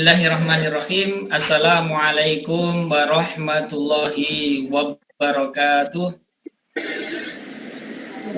Bismillahirrahmanirrahim. Assalamualaikum warahmatullahi wabarakatuh.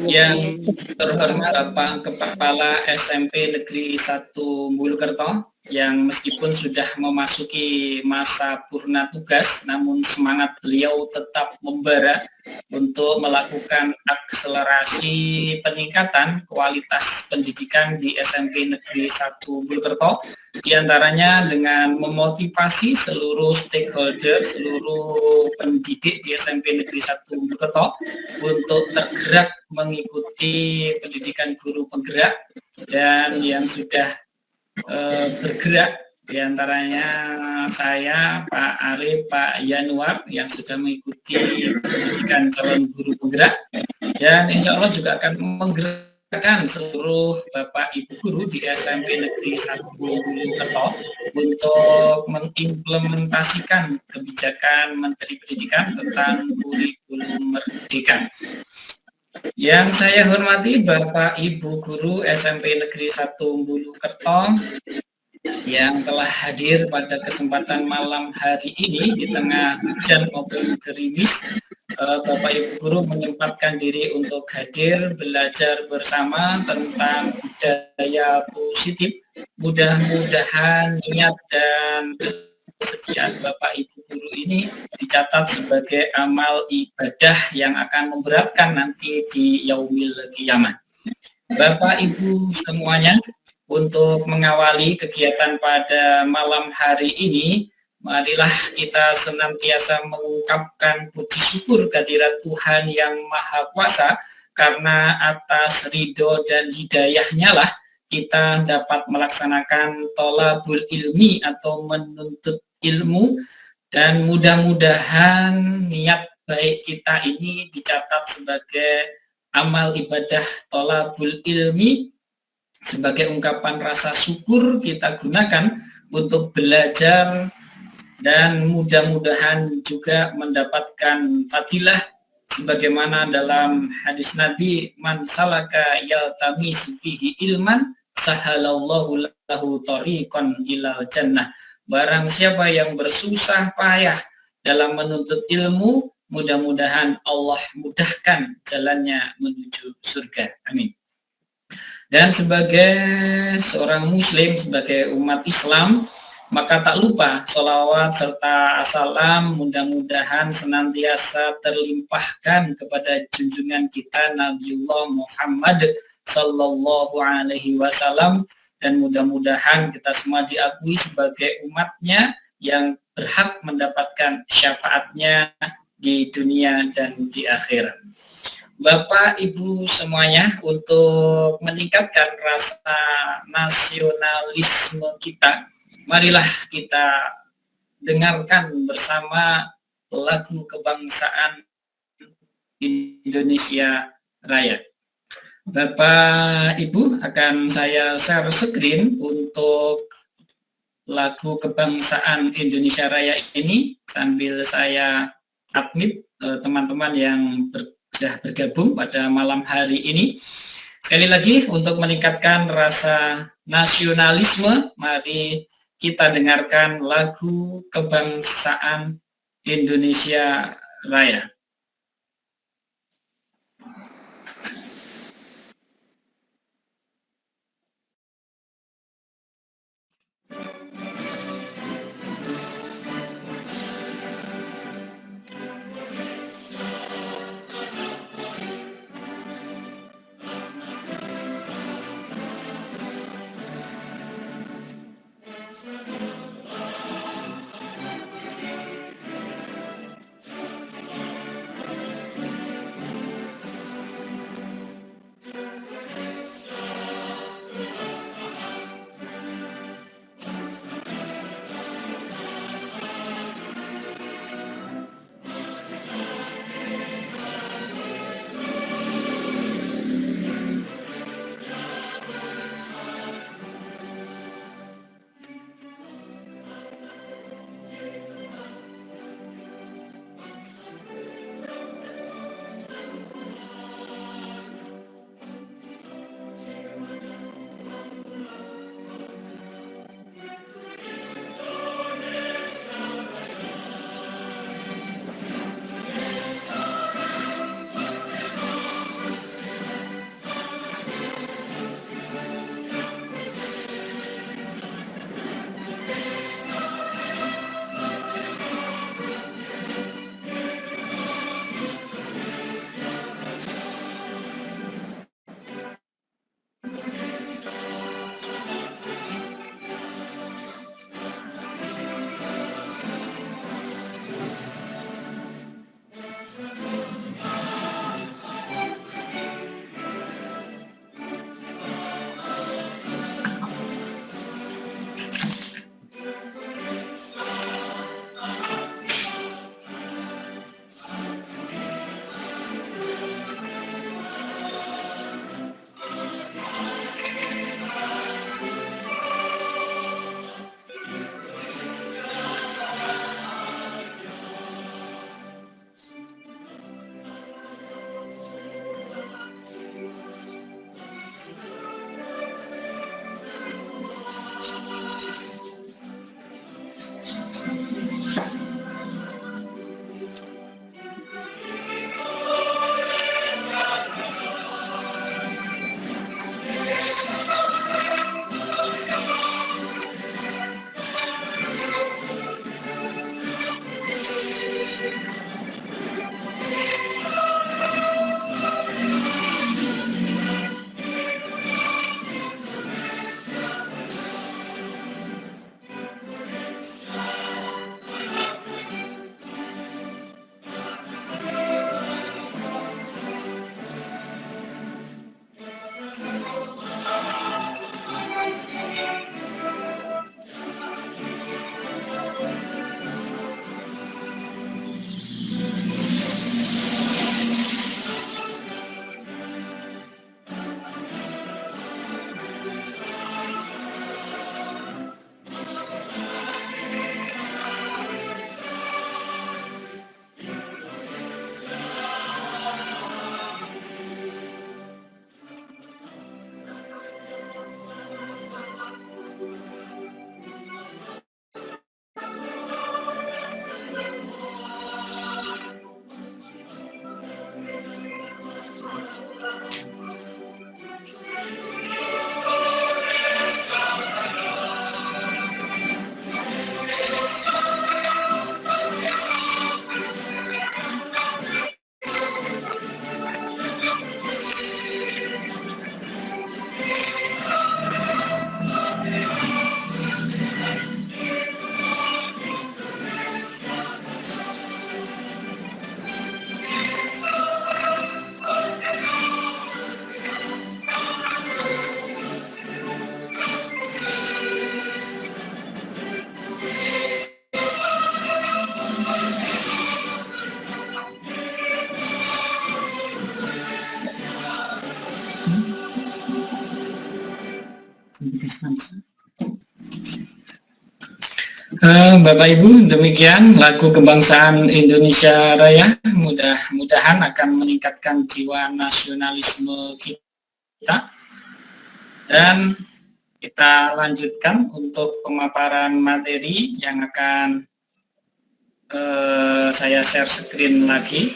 Yang terhormat Bapak Kepala SMP Negeri 1 Bulukerto, yang meskipun sudah memasuki masa purna tugas, namun semangat beliau tetap membara untuk melakukan akselerasi peningkatan kualitas pendidikan di SMP Negeri 1 Bulukerto, diantaranya dengan memotivasi seluruh stakeholder, seluruh pendidik di SMP Negeri 1 Bulukerto untuk tergerak mengikuti pendidikan guru penggerak, dan yang sudah bergerak diantaranya saya, Pak Arif, Pak Yanuar yang sudah mengikuti pendidikan calon guru penggerak, dan insya Allah juga akan menggerakkan seluruh Bapak Ibu guru di SMP Negeri 1 Bulukerto untuk mengimplementasikan kebijakan Menteri Pendidikan tentang kurikulum merdeka. Yang saya hormati Bapak Ibu guru SMP Negeri 1 Bulukerto yang telah hadir pada kesempatan malam hari ini di tengah hujan maupun gerimis. Bapak Ibu guru menyempatkan diri untuk hadir belajar bersama tentang budaya positif. Mudah-mudahan niat dan kesediaan Bapak Ibu guru ini dicatat sebagai amal ibadah yang akan memberatkan nanti di yaumil qiyamah. Bapak Ibu semuanya, untuk mengawali kegiatan pada malam hari ini, marilah kita senantiasa mengungkapkan puji syukur kehadirat Tuhan yang Maha Kuasa, karena atas ridho dan hidayahnya lah kita dapat melaksanakan tolabul ilmi atau menuntut ilmu, dan mudah-mudahan niat baik kita ini dicatat sebagai amal ibadah tolabul ilmi, sebagai ungkapan rasa syukur kita gunakan untuk belajar, dan mudah-mudahan juga mendapatkan fadilah sebagaimana dalam hadis Nabi, man salaka yaltamisu fihi ilman sahalallahu lahu tariqan ilal jannah. Barang siapa yang bersusah payah dalam menuntut ilmu, mudah-mudahan Allah mudahkan jalannya menuju surga. Amin. Dan sebagai seorang muslim, sebagai umat Islam, maka tak lupa sholawat serta salam mudah-mudahan senantiasa terlimpahkan kepada junjungan kita Nabiullah Muhammad Sallallahu Alaihi Wasallam, dan mudah-mudahan kita semua diakui sebagai umatnya yang berhak mendapatkan syafaatnya di dunia dan di akhirat. Bapak Ibu semuanya, untuk meningkatkan rasa nasionalisme kita, marilah kita dengarkan bersama lagu kebangsaan Indonesia Raya. Bapak Ibu, akan saya share screen untuk lagu kebangsaan Indonesia Raya ini sambil saya admit teman-teman yang sudah bergabung pada malam hari ini. Sekali lagi, untuk meningkatkan rasa nasionalisme, mari kita dengarkan lagu kebangsaan Indonesia Raya. Bapak Ibu, demikian lagu kebangsaan Indonesia Raya. Mudah-mudahan akan meningkatkan jiwa nasionalisme kita. Dan kita lanjutkan untuk pemaparan materi yang akan saya share screen lagi.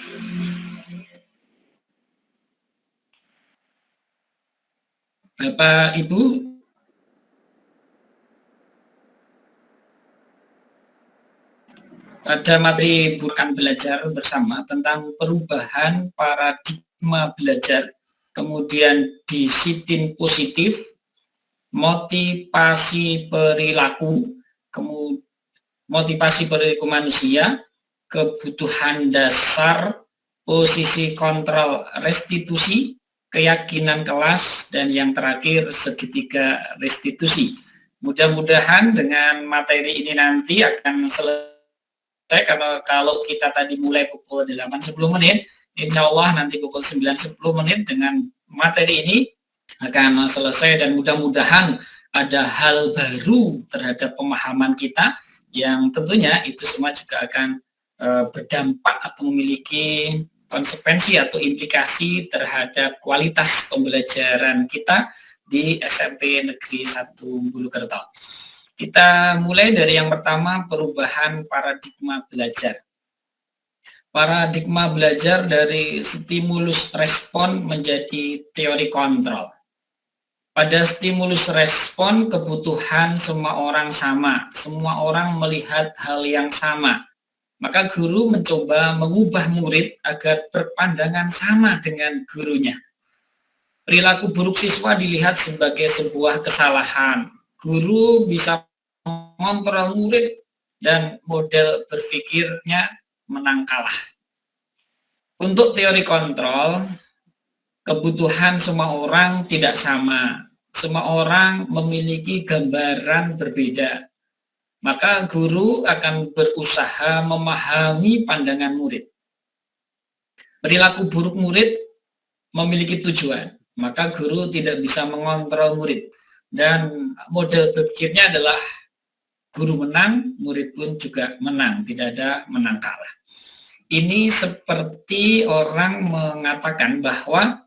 Bapak Ibu, pada materi bukan belajar bersama tentang perubahan paradigma belajar, kemudian disiplin positif, motivasi perilaku, kemudian motivasi perilaku manusia, kebutuhan dasar, posisi kontrol restitusi, keyakinan kelas, dan yang terakhir segitiga restitusi. Mudah-mudahan dengan materi ini nanti akan selesai. Kalau kita tadi mulai pukul 8.10 menit, insya Allah nanti pukul 9.10 menit dengan materi ini akan selesai, dan mudah-mudahan ada hal baru terhadap pemahaman kita yang tentunya itu semua juga akan berdampak atau memiliki konsekuensi atau implikasi terhadap kualitas pembelajaran kita di SMP Negeri 1 Bulukerto. Kita mulai dari yang pertama, perubahan paradigma belajar. Paradigma belajar dari stimulus respon menjadi teori kontrol. Pada stimulus respon, kebutuhan semua orang sama, semua orang melihat hal yang sama. Maka guru mencoba mengubah murid agar berpandangan sama dengan gurunya. Perilaku buruk siswa dilihat sebagai sebuah kesalahan. Guru bisa mengontrol murid dan model berpikirnya menang kalah. Untuk teori kontrol, kebutuhan semua orang tidak sama. Semua orang memiliki gambaran berbeda. Maka guru akan berusaha memahami pandangan murid. Perilaku buruk murid memiliki tujuan, maka guru tidak bisa mengontrol murid. Dan model berpikirnya adalah guru menang, murid pun juga menang, tidak ada menang kalah. Ini seperti orang mengatakan bahwa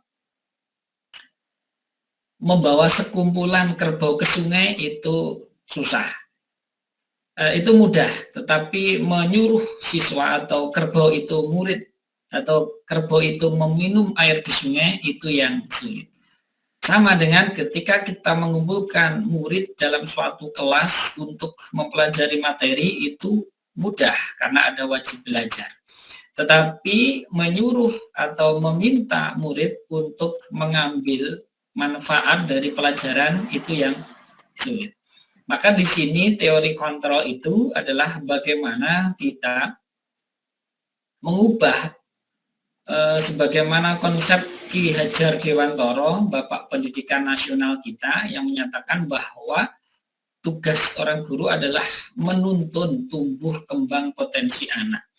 membawa sekumpulan kerbau ke sungai itu susah. Itu mudah, tetapi menyuruh siswa atau kerbau itu murid atau kerbau itu meminum air di sungai itu yang sulit. Sama dengan ketika kita mengumpulkan murid dalam suatu kelas untuk mempelajari materi, itu mudah karena ada wajib belajar. Tetapi menyuruh atau meminta murid untuk mengambil manfaat dari pelajaran itu yang sulit. Maka di sini teori kontrol itu adalah bagaimana kita mengubah sebagaimana konsep Ki Hajar Dewantoro, Bapak Pendidikan Nasional kita, yang menyatakan bahwa tugas orang guru adalah menuntun tumbuh kembang potensi anak.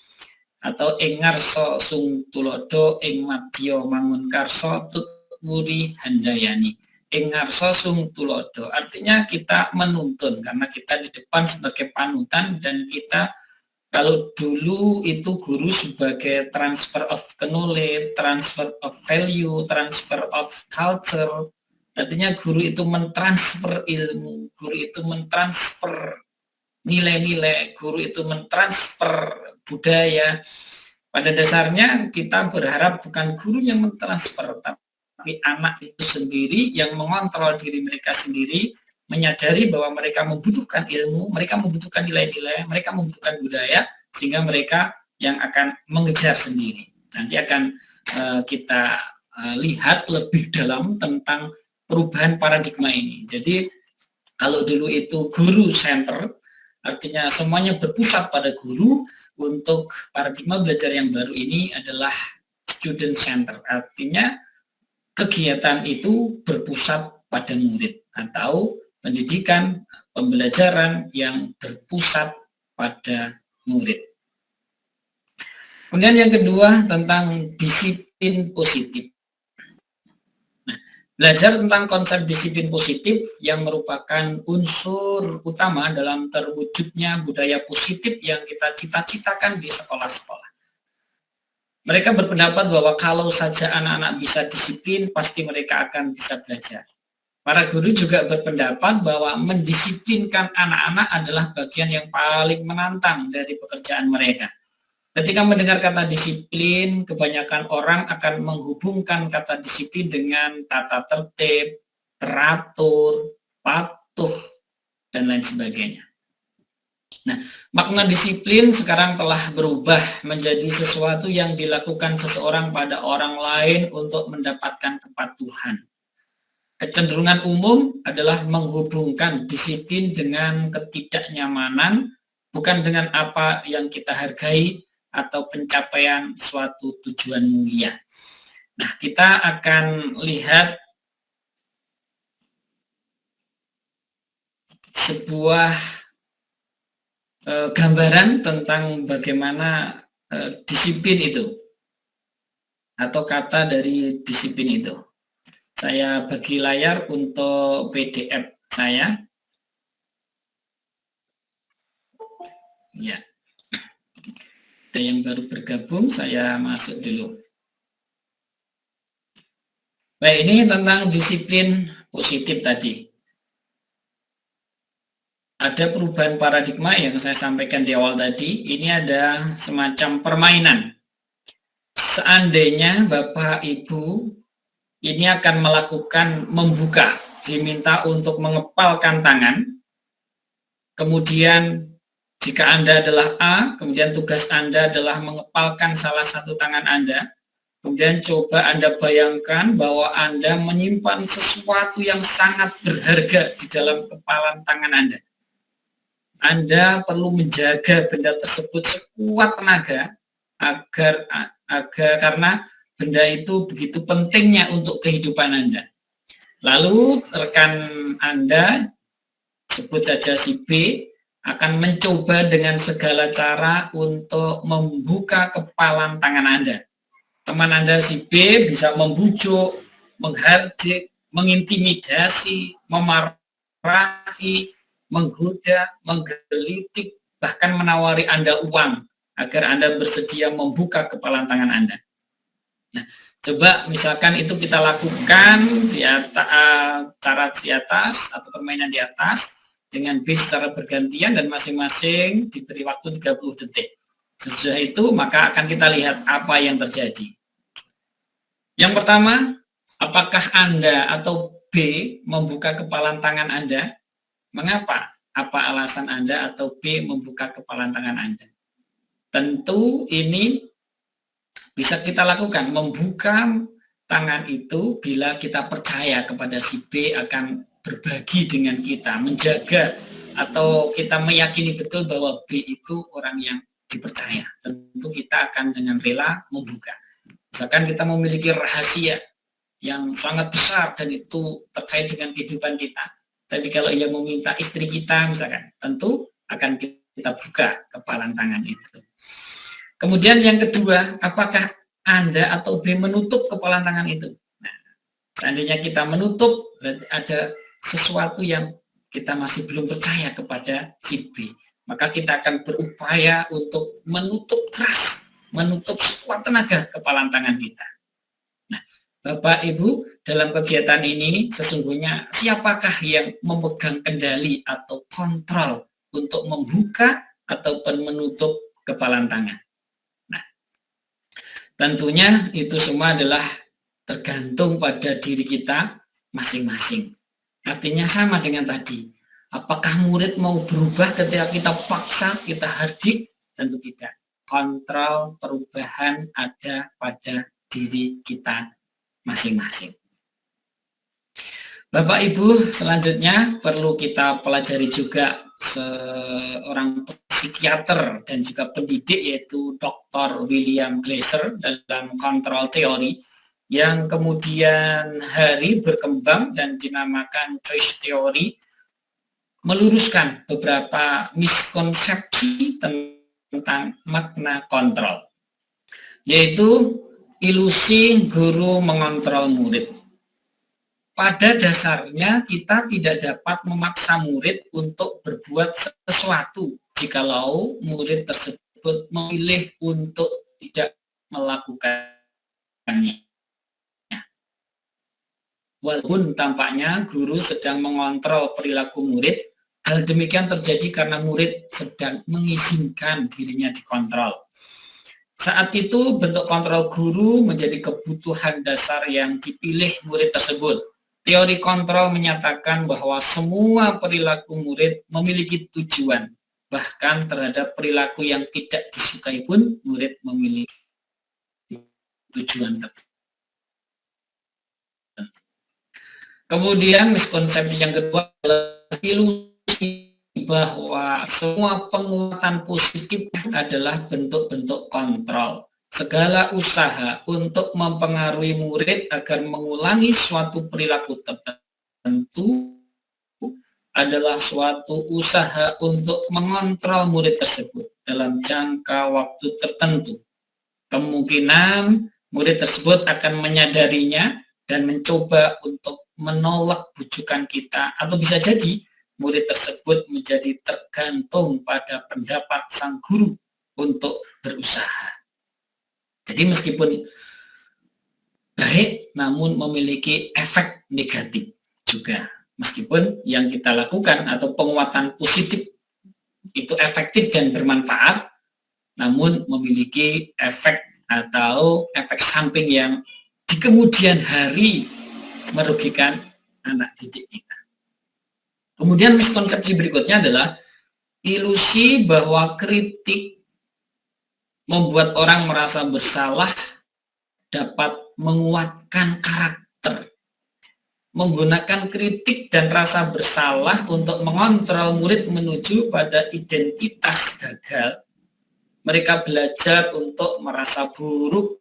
Atau ing ngarsa sung tulodo ing madya mangun karsa tutwuri handayani. Ing ngarsa sung tulodo, artinya kita menuntun karena kita di depan sebagai panutan, dan kita kalau dulu itu guru sebagai transfer of knowledge, transfer of value, transfer of culture, artinya guru itu mentransfer ilmu, guru itu mentransfer nilai-nilai, guru itu mentransfer budaya. Pada dasarnya kita berharap bukan guru yang mentransfer, tapi anak itu sendiri yang mengontrol diri mereka sendiri, menyadari bahwa mereka membutuhkan ilmu, mereka membutuhkan nilai-nilai, mereka membutuhkan budaya, sehingga mereka yang akan mengejar sendiri. Nanti akan kita lihat lebih dalam tentang perubahan paradigma ini. Jadi kalau dulu itu guru center, artinya semuanya berpusat pada guru. Untuk paradigma belajar yang baru ini adalah student center, artinya kegiatan itu berpusat pada murid, atau pendidikan pembelajaran yang berpusat pada murid. Kemudian yang kedua tentang disiplin positif. Nah, Belajar tentang konsep disiplin positif yang merupakan unsur utama dalam terwujudnya budaya positif yang kita cita-citakan di sekolah-sekolah. Mereka berpendapat bahwa kalau saja anak-anak bisa disiplin, pasti mereka akan bisa belajar. Para guru juga berpendapat bahwa mendisiplinkan anak-anak adalah bagian yang paling menantang dari pekerjaan mereka. Ketika mendengar kata disiplin, kebanyakan orang akan menghubungkan kata disiplin dengan tata tertib, teratur, patuh, dan lain sebagainya. Nah, makna disiplin sekarang telah berubah menjadi sesuatu yang dilakukan seseorang pada orang lain untuk mendapatkan kepatuhan. Kecenderungan umum adalah menghubungkan disiplin dengan ketidaknyamanan, bukan dengan apa yang kita hargai atau pencapaian suatu tujuan mulia. Nah, kita akan lihat sebuah gambaran tentang bagaimana disiplin itu, atau kata dari disiplin itu. Saya bagi layar untuk PDF saya. Ya. Ada yang baru bergabung, saya masuk dulu. Baik, ini tentang disiplin positif tadi. Ada perubahan paradigma yang saya sampaikan di awal tadi. Ini ada semacam permainan. Seandainya Bapak Ibu ini akan melakukan membuka, diminta untuk mengepalkan tangan, kemudian jika Anda adalah A, kemudian tugas Anda adalah mengepalkan salah satu tangan Anda, kemudian coba Anda bayangkan bahwa Anda menyimpan sesuatu yang sangat berharga di dalam kepalan tangan Anda. Anda perlu menjaga benda tersebut sekuat tenaga agar karena benda itu begitu pentingnya untuk kehidupan Anda. Lalu rekan Anda, sebut saja si B, akan mencoba dengan segala cara untuk membuka kepalan tangan Anda. Teman Anda si B bisa membujuk, menghardik, mengintimidasi, memarahi, menggoda, menggelitik, bahkan menawari Anda uang agar Anda bersedia membuka kepalan tangan Anda. Nah, coba misalkan itu kita lakukan di cara di atas atau permainan di atas dengan bis secara bergantian dan masing-masing diberi waktu 30 detik. Sesudah itu maka akan kita lihat apa yang terjadi. Yang pertama, apakah Anda atau B membuka kepalan tangan Anda? Mengapa? Apa alasan Anda atau B membuka kepalan tangan Anda? Tentu ini bisa kita lakukan, membuka tangan itu bila kita percaya kepada si B akan berbagi dengan kita, menjaga, atau kita meyakini betul bahwa B itu orang yang dipercaya. Tentu kita akan dengan rela membuka. Misalkan kita memiliki rahasia yang sangat besar dan itu terkait dengan kehidupan kita. Tapi kalau ia meminta istri kita misalkan, tentu akan kita buka kepalan tangan itu. Kemudian yang kedua, apakah Anda atau B menutup kepalan tangan itu? Nah, seandainya kita menutup, berarti ada sesuatu yang kita masih belum percaya kepada si B. Maka kita akan berupaya untuk menutup keras, menutup sekuat tenaga kepalan tangan kita. Nah, Bapak Ibu, dalam kegiatan ini sesungguhnya siapakah yang memegang kendali atau kontrol untuk membuka ataupun menutup kepalan tangan? Tentunya itu semua adalah tergantung pada diri kita masing-masing. Artinya sama dengan tadi. Apakah murid mau berubah ketika kita paksa, kita hardik? Tentu tidak. Kontrol perubahan ada pada diri kita masing-masing. Bapak Ibu, selanjutnya perlu kita pelajari juga seorang psikiater dan juga pendidik yaitu Dr. William Glasser dalam kontrol teori yang kemudian hari berkembang dan dinamakan choice theory, meluruskan beberapa miskonsepsi tentang makna kontrol, yaitu ilusi guru mengontrol murid. pada dasarnya kita tidak dapat memaksa murid untuk berbuat sesuatu jikalau murid tersebut memilih untuk tidak melakukannya. Walaupun tampaknya guru sedang mengontrol perilaku murid, hal demikian terjadi karena murid sedang mengizinkan dirinya dikontrol. Saat itu bentuk kontrol guru menjadi kebutuhan dasar yang dipilih murid tersebut. Teori kontrol menyatakan bahwa semua perilaku murid memiliki tujuan. Bahkan terhadap perilaku yang tidak disukai pun murid memiliki tujuan tertentu. Kemudian miskonsepsi yang kedua adalah ilusi bahwa semua penguatan positif adalah bentuk-bentuk kontrol. Segala usaha untuk mempengaruhi murid agar mengulangi suatu perilaku tertentu adalah suatu usaha untuk mengontrol murid tersebut dalam jangka waktu tertentu. Kemungkinan murid tersebut akan menyadarinya dan mencoba untuk menolak bujukan kita, atau bisa jadi murid tersebut menjadi tergantung pada pendapat sang guru untuk berusaha. Jadi meskipun baik, namun memiliki efek negatif juga. Meskipun yang kita lakukan atau penguatan positif itu efektif dan bermanfaat, namun memiliki efek atau efek samping yang di kemudian hari merugikan anak didik kita. Kemudian miskonsepsi berikutnya adalah ilusi bahwa kritik membuat orang merasa bersalah dapat menguatkan karakter. Menggunakan kritik dan rasa bersalah untuk mengontrol murid menuju pada identitas gagal. Mereka belajar untuk merasa buruk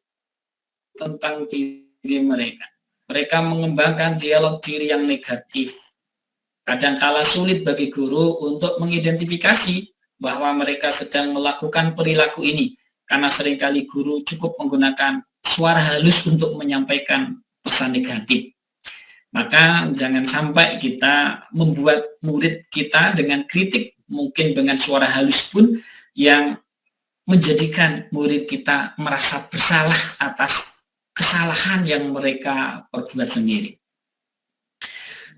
tentang diri mereka. Mereka mengembangkan dialog diri yang negatif. Kadangkala sulit bagi guru untuk mengidentifikasi bahwa mereka sedang melakukan perilaku ini, karena seringkali guru cukup menggunakan suara halus untuk menyampaikan pesan negatif. Maka jangan sampai kita membuat murid kita dengan kritik, mungkin dengan suara halus pun, yang menjadikan murid kita merasa bersalah atas kesalahan yang mereka perbuat sendiri.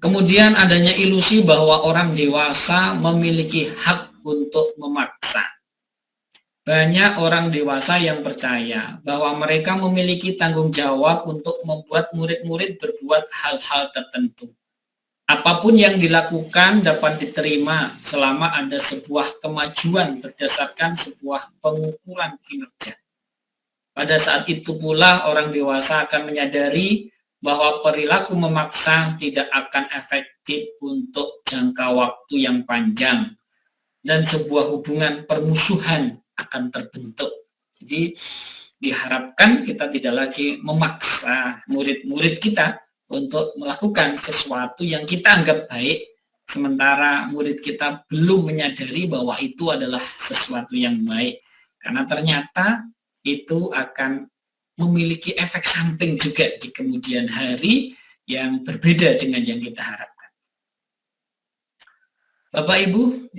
Kemudian adanya ilusi bahwa orang dewasa memiliki hak untuk memaksa. Banyak orang dewasa yang percaya bahwa mereka memiliki tanggung jawab untuk membuat murid-murid berbuat hal-hal tertentu. Apapun yang dilakukan dapat diterima selama ada sebuah kemajuan berdasarkan sebuah pengukuran kinerja. Pada saat itu pula orang dewasa akan menyadari bahwa perilaku memaksa tidak akan efektif untuk jangka waktu yang panjang dan sebuah hubungan permusuhan akan terbentuk. Jadi diharapkan kita tidak lagi memaksa murid-murid kita untuk melakukan sesuatu yang kita anggap baik, sementara murid kita belum menyadari bahwa itu adalah sesuatu yang baik, karena ternyata itu akan memiliki efek samping juga di kemudian hari yang berbeda dengan yang kita harapkan. Bapak Ibu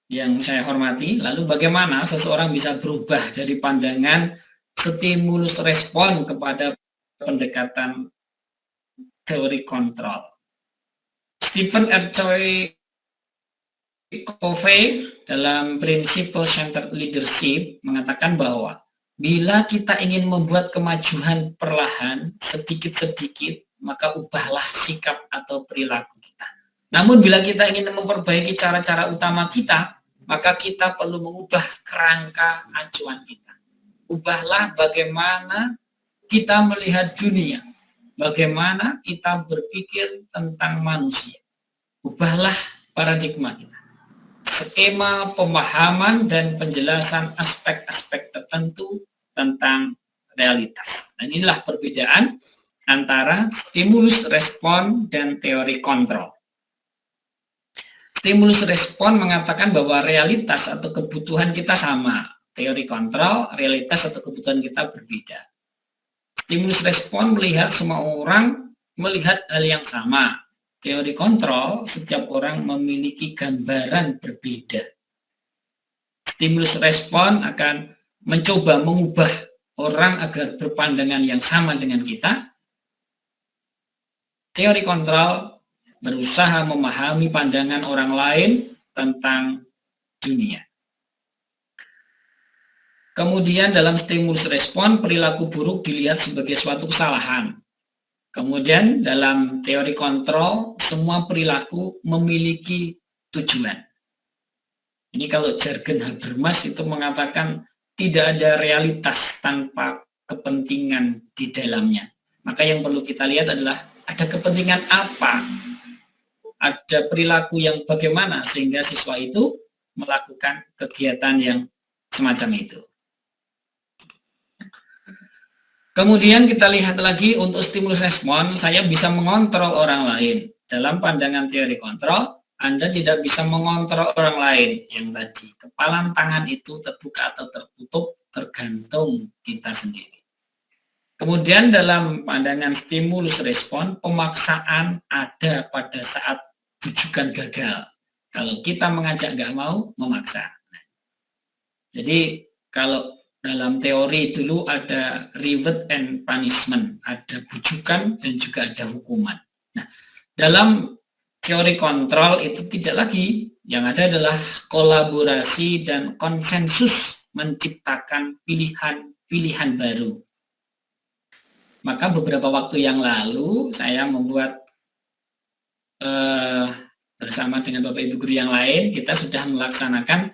yang saya hormati, lalu bagaimana seseorang bisa berubah dari pandangan stimulus respon kepada pendekatan teori kontrol? Stephen R. Covey dalam Principle Centered Leadership mengatakan bahwa bila kita ingin membuat kemajuan perlahan sedikit-sedikit, maka ubahlah sikap atau perilaku kita. Namun bila kita ingin memperbaiki cara-cara utama kita, maka kita perlu mengubah kerangka acuan kita. Ubahlah bagaimana kita melihat dunia, bagaimana kita berpikir tentang manusia. Ubahlah paradigma kita. Skema pemahaman dan penjelasan aspek-aspek tertentu tentang realitas. Dan inilah perbedaan antara stimulus respon dan teori kontrol. Stimulus respon mengatakan bahwa realitas atau kebutuhan kita sama. Teori kontrol, realitas atau kebutuhan kita berbeda. Stimulus respon melihat semua orang melihat hal yang sama. Teori kontrol, setiap orang memiliki gambaran berbeda. Stimulus respon akan mencoba mengubah orang agar berpandangan yang sama dengan kita. Teori kontrol berusaha memahami pandangan orang lain tentang dunia. Kemudian dalam stimulus respon, perilaku buruk dilihat sebagai suatu kesalahan. Kemudian dalam teori kontrol, semua perilaku memiliki tujuan. Ini kalau jargon Habermas itu mengatakan tidak ada realitas tanpa kepentingan di dalamnya. Maka yang perlu kita lihat adalah ada kepentingan apa, ada perilaku yang bagaimana sehingga siswa itu melakukan kegiatan yang semacam itu. Kemudian kita lihat lagi untuk stimulus respon, saya bisa mengontrol orang lain. Dalam pandangan teori kontrol, Anda tidak bisa mengontrol orang lain. Yang tadi, kepalan tangan itu terbuka atau tertutup tergantung kita sendiri. Kemudian dalam pandangan stimulus respon, pemaksaan ada pada saat bujukan gagal. Kalau kita mengajak nggak mau, memaksa. Jadi kalau dalam teori dulu ada reward and punishment, ada bujukan dan juga ada hukuman. Nah, dalam teori kontrol itu tidak lagi, yang ada adalah kolaborasi dan konsensus menciptakan pilihan-pilihan baru. Maka beberapa waktu yang lalu saya membuat bersama dengan Bapak Ibu guru yang lain, kita sudah melaksanakan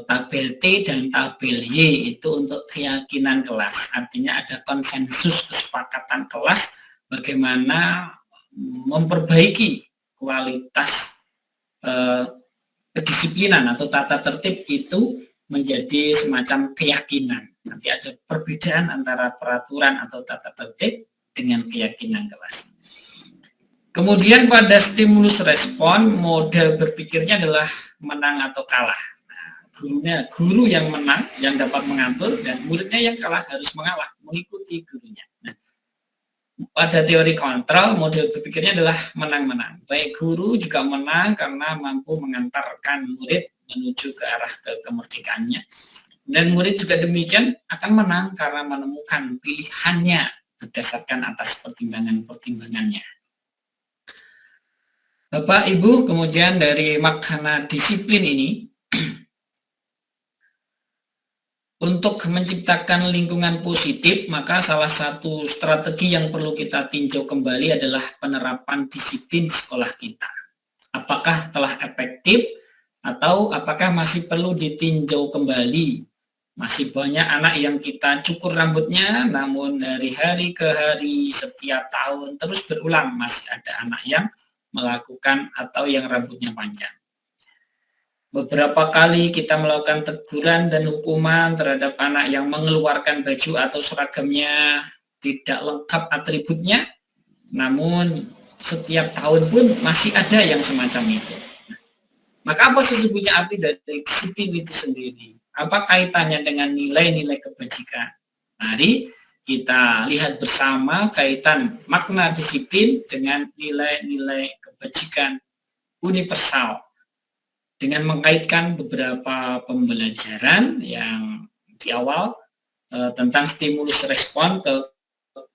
tabel T dan tabel Y itu untuk keyakinan kelas. Artinya ada konsensus kesepakatan kelas bagaimana memperbaiki kualitas kedisiplinan atau tata tertib itu menjadi semacam keyakinan. Nanti ada perbedaan antara peraturan atau tata tertib dengan keyakinan kelas. Kemudian pada stimulus respon, model berpikirnya adalah menang atau kalah. Guru yang menang yang dapat mengatur dan muridnya yang kalah harus mengalah, mengikuti gurunya. Nah, pada teori kontrol, model berpikirnya adalah menang-menang. Baik guru juga menang karena mampu mengantarkan murid menuju ke arah kemerdekaannya. Dan murid juga demikian akan menang karena menemukan pilihannya berdasarkan atas pertimbangan-pertimbangannya. Bapak Ibu, kemudian dari makna disiplin ini, untuk menciptakan lingkungan positif, maka salah satu strategi yang perlu kita tinjau kembali adalah penerapan disiplin sekolah kita. Apakah telah efektif atau apakah masih perlu ditinjau kembali? Masih banyak anak yang kita cukur rambutnya, namun dari hari ke hari setiap tahun terus berulang masih ada anak yang melakukan atau yang rambutnya panjang. Beberapa kali kita melakukan teguran dan hukuman terhadap anak yang mengeluarkan baju atau seragamnya tidak lengkap atributnya, namun setiap tahun pun masih ada yang semacam itu. Maka apa sesungguhnya arti dari disiplin itu sendiri? Apa kaitannya dengan nilai-nilai kebajikan? Mari kita lihat bersama kaitan makna disiplin dengan nilai-nilai kebajikan universal, dengan mengkaitkan beberapa pembelajaran yang di awal tentang stimulus respon ke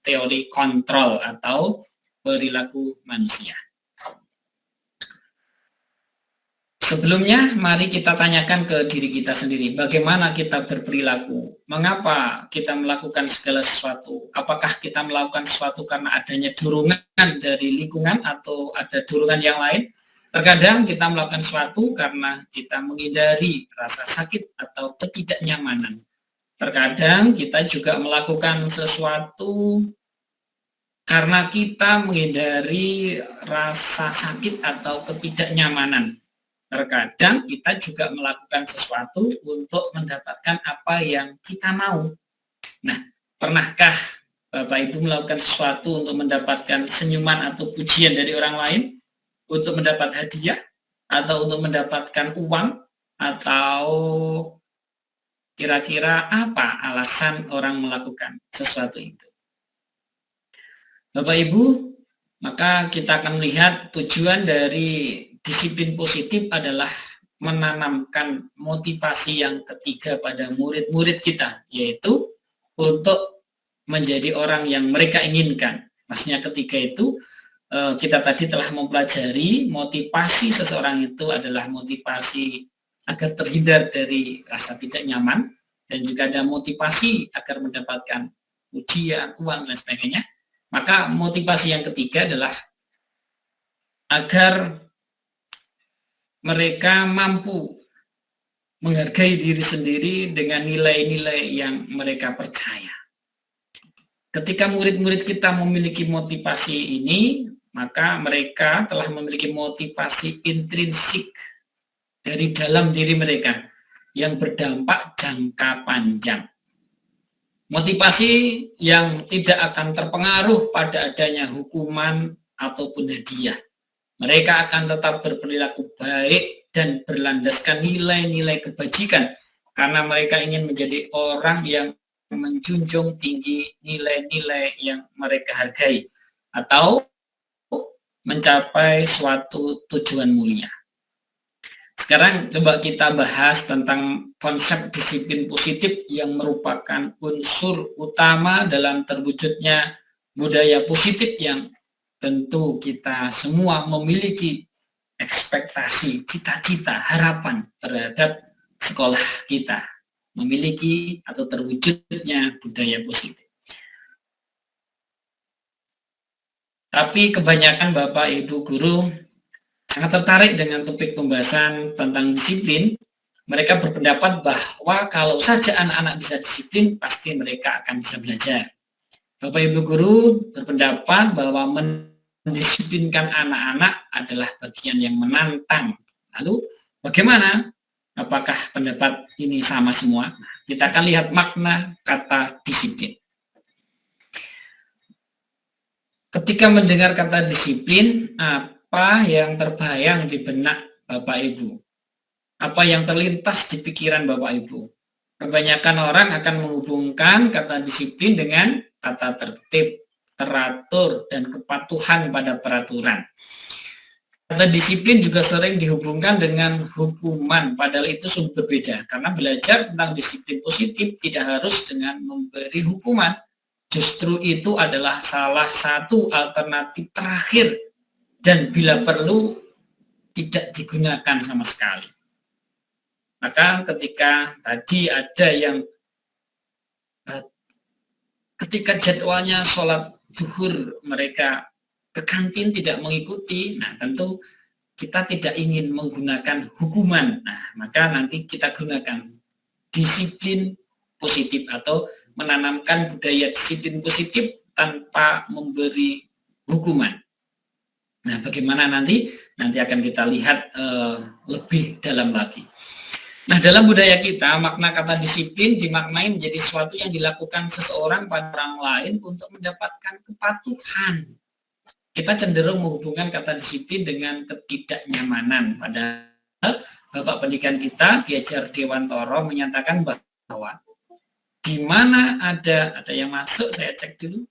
teori kontrol atau perilaku manusia. Sebelumnya, mari kita tanyakan ke diri kita sendiri, bagaimana kita berperilaku? Mengapa kita melakukan segala sesuatu? Apakah kita melakukan sesuatu karena adanya dorongan dari lingkungan atau ada dorongan yang lain? Terkadang kita melakukan sesuatu karena kita menghindari rasa sakit atau ketidaknyamanan. Terkadang kita juga melakukan sesuatu karena kita menghindari rasa sakit atau ketidaknyamanan. Terkadang kita juga melakukan sesuatu untuk mendapatkan apa yang kita mau. Nah, pernahkah Bapak Ibu melakukan sesuatu untuk mendapatkan senyuman atau pujian dari orang lain? Untuk mendapat hadiah, atau untuk mendapatkan uang, atau kira-kira apa alasan orang melakukan sesuatu itu? Bapak Ibu, Maka kita akan lihat tujuan dari disiplin positif adalah menanamkan motivasi yang ketiga pada murid-murid kita, yaitu untuk menjadi orang yang mereka inginkan. Maksudnya ketiga itu kita tadi telah mempelajari motivasi seseorang itu adalah motivasi agar terhindar dari rasa tidak nyaman, dan juga ada motivasi agar mendapatkan ujian, uang, dan sebagainya. Maka motivasi yang ketiga adalah agar mereka mampu menghargai diri sendiri dengan nilai-nilai yang mereka percaya. Ketika murid-murid kita memiliki motivasi ini, maka mereka telah memiliki motivasi intrinsik dari dalam diri mereka yang berdampak jangka panjang. Motivasi yang tidak akan terpengaruh pada adanya hukuman ataupun hadiah. Mereka akan tetap berperilaku baik dan berlandaskan nilai-nilai kebajikan karena mereka ingin menjadi orang yang menjunjung tinggi nilai-nilai yang mereka hargai atau mencapai suatu tujuan mulia. Sekarang coba kita bahas tentang konsep disiplin positif yang merupakan unsur utama dalam terwujudnya budaya positif yang tentu kita semua memiliki ekspektasi, cita-cita, harapan terhadap sekolah kita, memiliki atau terwujudnya budaya positif. Tapi kebanyakan Bapak Ibu guru sangat tertarik dengan topik pembahasan tentang disiplin. Mereka berpendapat bahwa kalau saja anak-anak bisa disiplin, pasti mereka akan bisa belajar. Bapak Ibu guru berpendapat bahwa mendisiplinkan anak-anak adalah bagian yang menantang. Lalu bagaimana? Apakah pendapat ini sama semua? Kita akan lihat makna kata disiplin. Ketika mendengar kata disiplin, apa yang terbayang di benak Bapak Ibu? Apa yang terlintas di pikiran Bapak Ibu? Kebanyakan orang akan menghubungkan kata disiplin dengan kata tertib, teratur, dan kepatuhan pada peraturan. Kata disiplin juga sering dihubungkan dengan hukuman, padahal itu sungguh berbeda. Karena belajar tentang disiplin positif tidak harus dengan memberi hukuman. Justru itu adalah salah satu alternatif terakhir dan bila perlu tidak digunakan sama sekali. Maka ketika tadi ada yang ketika jadwalnya sholat zuhur mereka ke kantin tidak mengikuti, nah tentu kita tidak ingin menggunakan hukuman. Nah, maka nanti kita gunakan disiplin positif atau menanamkan budaya disiplin positif tanpa memberi hukuman. Nah, bagaimana nanti akan kita lihat lebih dalam lagi. Nah, dalam budaya kita, makna kata disiplin dimaknai menjadi sesuatu yang dilakukan seseorang pada orang lain untuk mendapatkan kepatuhan. Kita cenderung menghubungkan kata disiplin dengan ketidaknyamanan. Padahal Bapak Pendidikan kita, Ki Hajar Dewantoro, menyatakan bahwa di mana ada yang masuk, saya cek dulu.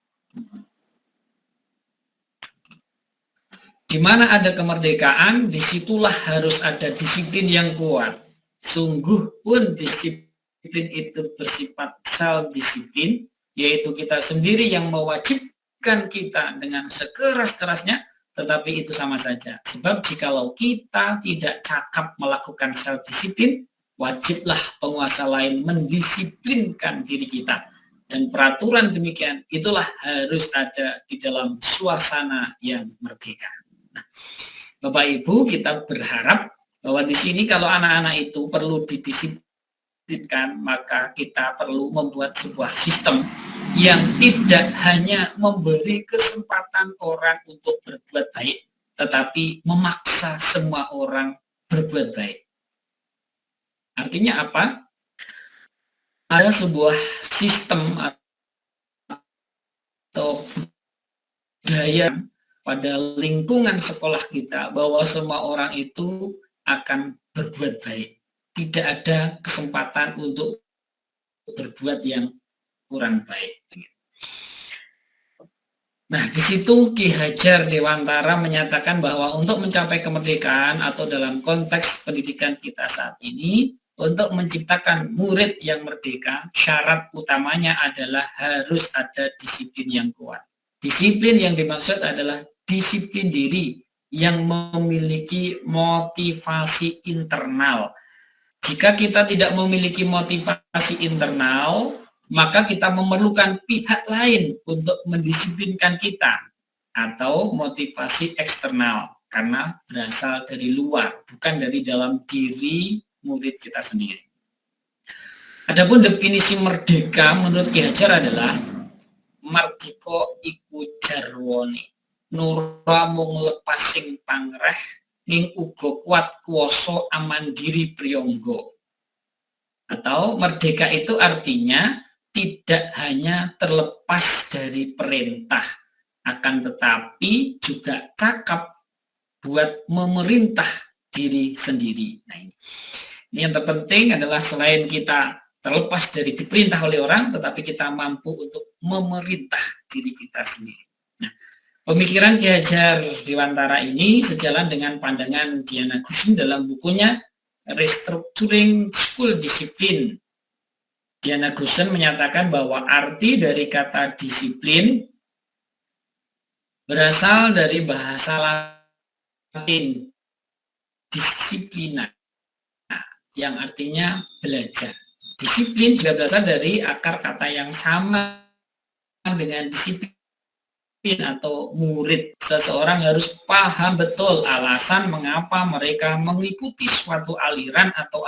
Di mana ada kemerdekaan, disitulah harus ada disiplin yang kuat. Sungguh pun disiplin itu bersifat self-disiplin, yaitu kita sendiri yang mewajibkan kita dengan sekeras-kerasnya, tetapi itu sama saja. Sebab jikalau kita tidak cakap melakukan self-disiplin, wajiblah penguasa lain mendisiplinkan diri kita. Dan peraturan demikian itulah harus ada di dalam suasana yang merdeka. Nah, Bapak Ibu, kita berharap bahwa di sini kalau anak-anak itu perlu didisiplinkan, maka kita perlu membuat sebuah sistem yang tidak hanya memberi kesempatan orang untuk berbuat baik, tetapi memaksa semua orang berbuat baik. Artinya apa? Ada sebuah sistem atau budaya pada lingkungan sekolah kita bahwa semua orang itu akan berbuat baik. Tidak ada kesempatan untuk berbuat yang kurang baik. Nah, di situ Ki Hajar Dewantara menyatakan bahwa untuk mencapai kemerdekaan atau dalam konteks pendidikan kita saat ini, untuk menciptakan murid yang merdeka, syarat utamanya adalah harus ada disiplin yang kuat. Disiplin yang dimaksud adalah disiplin diri yang memiliki motivasi internal. Jika kita tidak memiliki motivasi internal, maka kita memerlukan pihak lain untuk mendisiplinkan kita, atau motivasi eksternal karena berasal dari luar, bukan dari dalam diri murid kita sendiri. Adapun definisi merdeka menurut Ki Hajar adalah mardika iku jarwane, nura mung lepasing pangreh, ning uga kuat kuwasa amandiri priyangga. Atau merdeka itu artinya tidak hanya terlepas dari perintah, akan tetapi juga cakap buat memerintah diri sendiri. Nah, ini yang terpenting adalah selain kita terlepas dari diperintah oleh orang, tetapi kita mampu untuk memerintah diri kita sendiri. Nah, pemikiran Ki Hajar Dewantara ini sejalan dengan pandangan Diana Gusing dalam bukunya Restructuring School Discipline. Diana Gusing menyatakan bahwa arti dari kata disiplin berasal dari bahasa Latin disiplina, yang artinya belajar. Disiplin juga berasal dari akar kata yang sama dengan disiplin atau murid. Seseorang harus paham betul alasan mengapa mereka mengikuti suatu aliran atau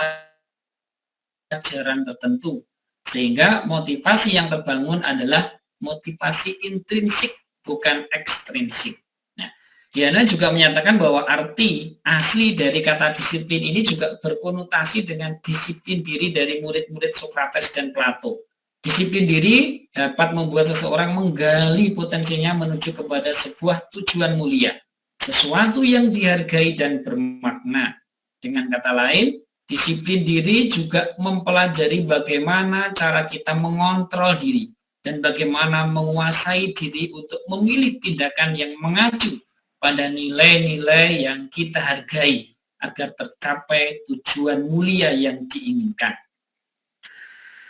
ajaran tertentu. Sehingga motivasi yang terbangun adalah motivasi intrinsik, bukan ekstrinsik. Nah, Diana juga menyatakan bahwa arti asli dari kata disiplin ini juga berkonotasi dengan disiplin diri dari murid-murid Sokrates dan Plato. Disiplin diri dapat membuat seseorang menggali potensinya menuju kepada sebuah tujuan mulia, sesuatu yang dihargai dan bermakna. Dengan kata lain, disiplin diri juga mempelajari bagaimana cara kita mengontrol diri dan bagaimana menguasai diri untuk memilih tindakan yang mengacu pada nilai-nilai yang kita hargai agar tercapai tujuan mulia yang diinginkan.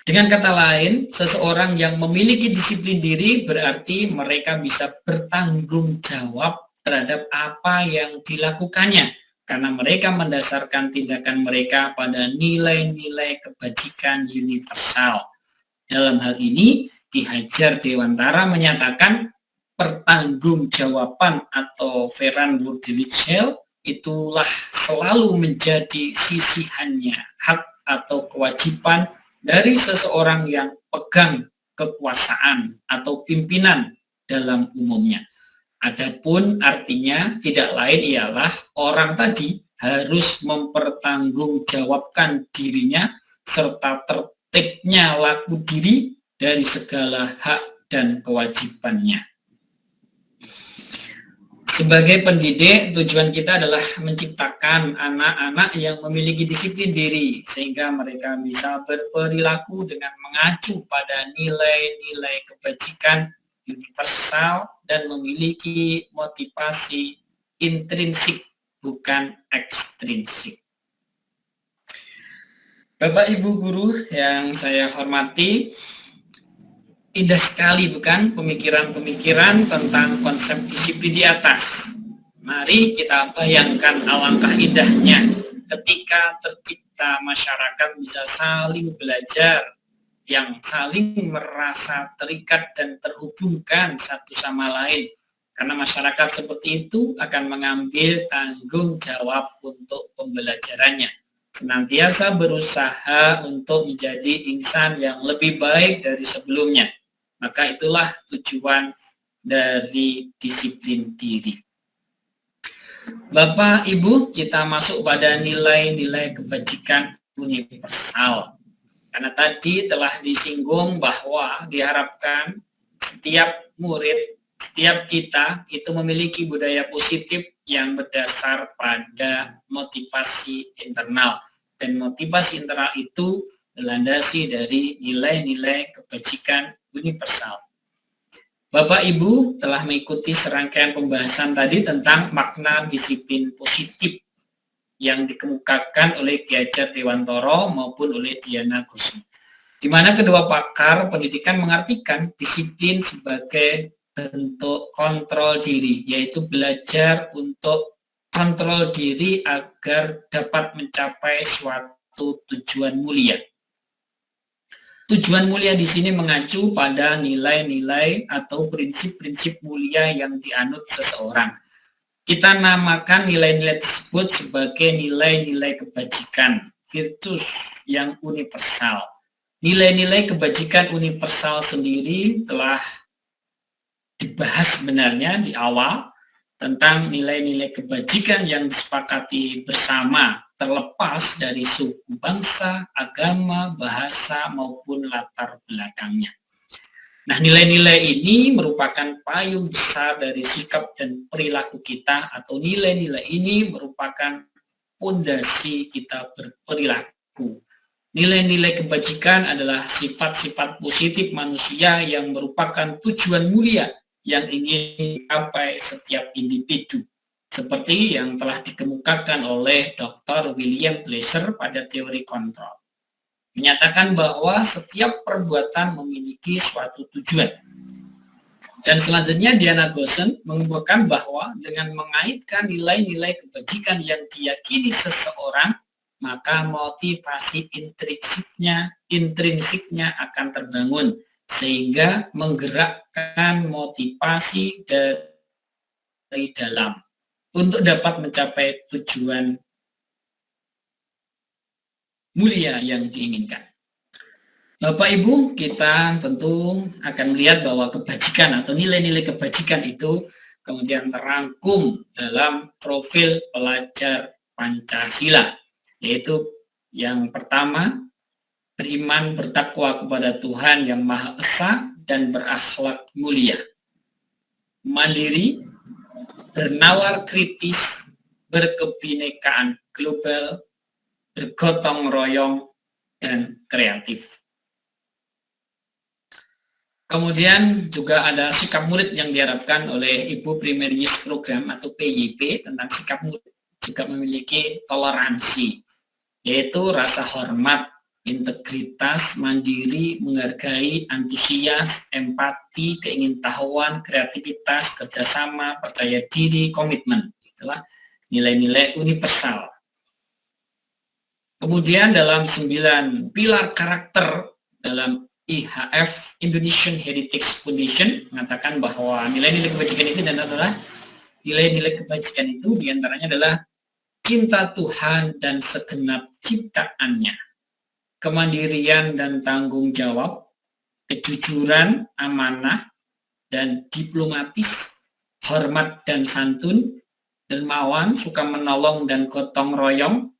Dengan kata lain, seseorang yang memiliki disiplin diri berarti mereka bisa bertanggung jawab terhadap apa yang dilakukannya, karena mereka mendasarkan tindakan mereka pada nilai-nilai kebajikan universal. Dalam hal ini, Ki Hajar Dewantara menyatakan pertanggungjawaban atau Verantwoordigheid itulah selalu menjadi sisihannya hak atau kewajiban dari seseorang yang pegang kekuasaan atau pimpinan dalam umumnya. Adapun artinya tidak lain ialah orang tadi harus mempertanggungjawabkan dirinya serta tertibnya laku diri dari segala hak dan kewajibannya. Sebagai pendidik, tujuan kita adalah menciptakan anak-anak yang memiliki disiplin diri sehingga mereka bisa berperilaku dengan mengacu pada nilai-nilai kebajikan universal dan memiliki motivasi intrinsik, bukan ekstrinsik. Bapak Ibu guru yang saya hormati, indah sekali bukan pemikiran-pemikiran tentang konsep disiplin di atas. Mari kita bayangkan alangkah indahnya ketika tercipta masyarakat bisa saling belajar, yang saling merasa terikat dan terhubungkan satu sama lain. Karena masyarakat seperti itu akan mengambil tanggung jawab untuk pembelajarannya, senantiasa berusaha untuk menjadi insan yang lebih baik dari sebelumnya. Maka itulah tujuan dari disiplin diri. Bapak, Ibu, kita masuk pada nilai-nilai kebajikan universal. Karena tadi telah disinggung bahwa diharapkan setiap murid, setiap kita itu memiliki budaya positif yang berdasar pada motivasi internal. Dan motivasi internal itu dilandasi dari nilai-nilai kebajikan universal. Bapak Ibu telah mengikuti serangkaian pembahasan tadi tentang makna disiplin positif yang dikemukakan oleh Ki Hajar Dewantoro maupun oleh Diana Gosen, di mana kedua pakar pendidikan mengartikan disiplin sebagai bentuk kontrol diri, yaitu belajar untuk kontrol diri agar dapat mencapai suatu tujuan mulia. Tujuan mulia di sini mengacu pada nilai-nilai atau prinsip-prinsip mulia yang dianut seseorang. Kita namakan nilai-nilai tersebut sebagai nilai-nilai kebajikan, virtus yang universal. Nilai-nilai kebajikan universal sendiri telah dibahas sebenarnya di awal tentang nilai-nilai kebajikan yang disepakati bersama, terlepas dari suku, bangsa, agama, bahasa, maupun latar belakangnya. Nah, nilai-nilai ini merupakan payung besar dari sikap dan perilaku kita, atau nilai-nilai ini merupakan fondasi kita berperilaku. Nilai-nilai kebajikan adalah sifat-sifat positif manusia yang merupakan tujuan mulia yang ingin dicapai setiap individu, seperti yang telah dikemukakan oleh Dr. William Glasser pada teori kontrol, menyatakan bahwa setiap perbuatan memiliki suatu tujuan. Dan selanjutnya Diana Gosen mengemukakan bahwa dengan mengaitkan nilai-nilai kebajikan yang diyakini seseorang, maka motivasi intrinsiknya akan terbangun, sehingga menggerakkan motivasi dari dalam untuk dapat mencapai tujuan mulia yang diinginkan. Bapak Ibu, kita tentu akan melihat bahwa kebajikan atau nilai-nilai kebajikan itu kemudian terangkum dalam profil pelajar Pancasila, yaitu yang pertama, beriman bertakwa kepada Tuhan yang Maha Esa dan berakhlak mulia. Mandiri, bernawar kritis, berkebinekaan global, bergotong royong, dan kreatif. Kemudian juga ada sikap murid yang diharapkan oleh Ibu Primary Youth Program atau PYP tentang sikap murid juga memiliki toleransi, yaitu rasa hormat, integritas, mandiri, menghargai, antusias, empati, keingintahuan, kreativitas, kerjasama, percaya diri, komitmen. Itulah nilai-nilai universal. Kemudian dalam 9 pilar karakter dalam IHF, Indonesian Heritage Foundation, mengatakan bahwa nilai-nilai kebajikan itu adalah nilai-nilai kebajikan itu diantaranya adalah cinta Tuhan dan segenap ciptaannya, kemandirian dan tanggung jawab, kejujuran, amanah, dan diplomatis, hormat dan santun, dermawan, suka menolong dan gotong royong,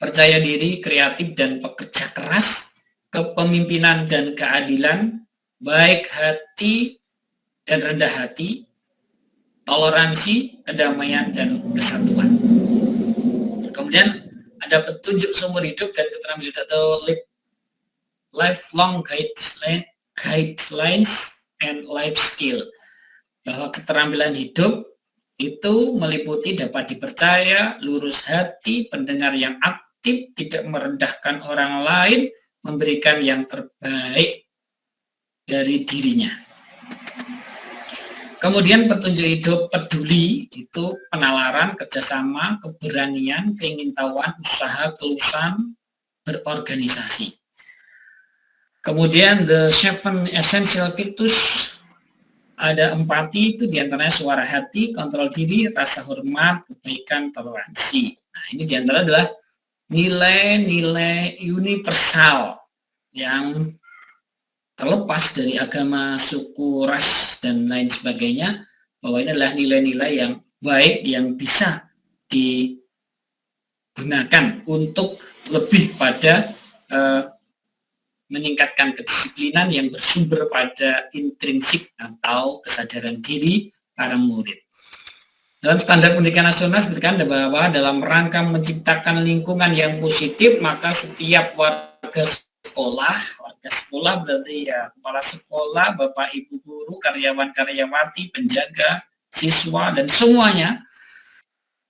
percaya diri, kreatif, dan pekerja keras, kepemimpinan dan keadilan, baik hati dan rendah hati, toleransi, kedamaian, dan persatuan. Kemudian ada petunjuk seumur hidup dan keterampilan hidup atau lifelong guidelines and life skill, bahwa keterampilan hidup itu meliputi dapat dipercaya, lurus hati, pendengar yang aktif, tidak merendahkan orang lain, memberikan yang terbaik dari dirinya. Kemudian petunjuk hidup peduli itu penalaran, kerjasama, keberanian, keingintahuan, usaha, kelulusan, berorganisasi. Kemudian the 7 essential virtues, ada empati, itu diantaranya suara hati, kontrol diri, rasa hormat, kebaikan, toleransi. Nah, ini diantara adalah nilai-nilai universal yang terlepas dari agama, suku, ras, dan lain sebagainya, bahwa ini adalah nilai-nilai yang baik yang bisa digunakan untuk lebih pada meningkatkan kedisiplinan yang bersumber pada intrinsik atau kesadaran diri para murid. Dalam standar pendidikan nasional disebutkan bahwa dalam rangka menciptakan lingkungan yang positif, maka setiap warga sekolah, warga Satgas sekolah berarti ya kepala sekolah, Bapak Ibu guru, karyawan-karyawati, penjaga, siswa, dan semuanya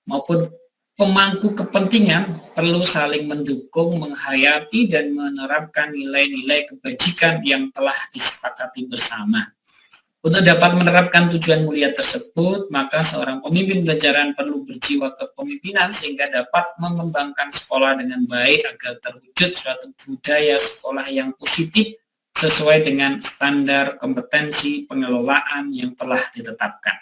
maupun pemangku kepentingan perlu saling mendukung, menghayati, dan menerapkan nilai-nilai kebajikan yang telah disepakati bersama. Untuk dapat menerapkan tujuan mulia tersebut, maka seorang pemimpin pelajaran perlu berjiwa kepemimpinan sehingga dapat mengembangkan sekolah dengan baik agar terwujud suatu budaya sekolah yang positif sesuai dengan standar kompetensi pengelolaan yang telah ditetapkan.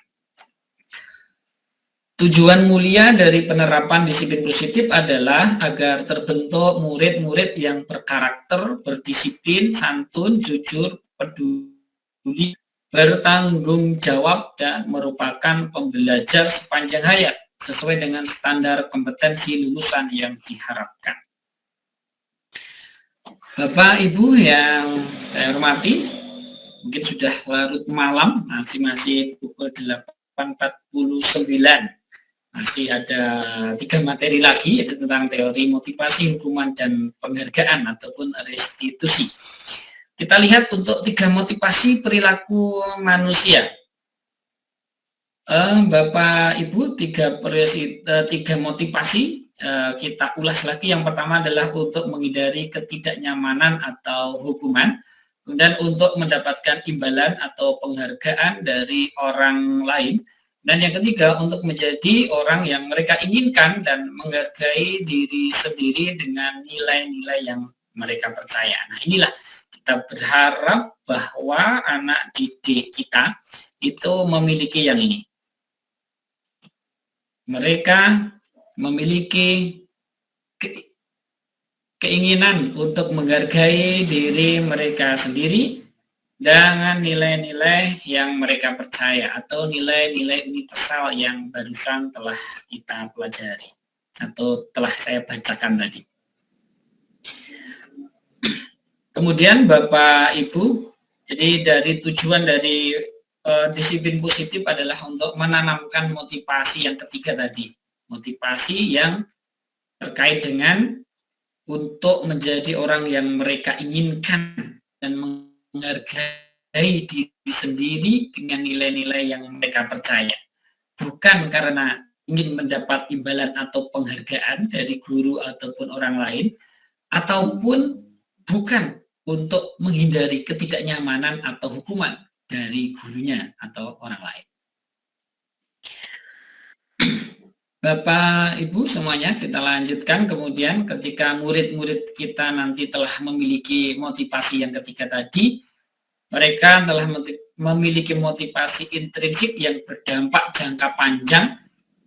Tujuan mulia dari penerapan disiplin positif adalah agar terbentuk murid-murid yang berkarakter, berdisiplin, santun, jujur, peduli, bertanggung jawab, dan merupakan pembelajar sepanjang hayat sesuai dengan standar kompetensi lulusan yang diharapkan. Bapak Ibu yang saya hormati, mungkin sudah larut malam, masih pukul 8.49. Masih ada 3 materi lagi, yaitu tentang teori motivasi, hukuman, dan penghargaan ataupun restitusi. Kita lihat untuk 3 motivasi perilaku manusia. Bapak Ibu, 3 motivasi kita ulas lagi. Yang pertama adalah untuk menghindari ketidaknyamanan atau hukuman, kemudian untuk mendapatkan imbalan atau penghargaan dari orang lain, dan yang ketiga untuk menjadi orang yang mereka inginkan dan menghargai diri sendiri dengan nilai-nilai yang mereka percaya. Nah, inilah kita berharap bahwa anak didik kita itu memiliki yang ini. Mereka memiliki keinginan untuk menghargai diri mereka sendiri dengan nilai-nilai yang mereka percaya atau nilai-nilai universal yang barusan telah kita pelajari atau telah saya bacakan tadi. Kemudian Bapak Ibu, jadi dari tujuan dari disiplin positif adalah untuk menanamkan motivasi yang ketiga tadi, motivasi yang terkait dengan untuk menjadi orang yang mereka inginkan dan menghargai diri sendiri dengan nilai-nilai yang mereka percaya, bukan karena ingin mendapat imbalan atau penghargaan dari guru ataupun orang lain, ataupun bukan untuk menghindari ketidaknyamanan atau hukuman dari gurunya atau orang lain. Bapak Ibu semuanya, kita lanjutkan. Kemudian ketika murid-murid kita nanti telah memiliki motivasi yang ketiga tadi, mereka telah memiliki motivasi intrinsik yang berdampak jangka panjang,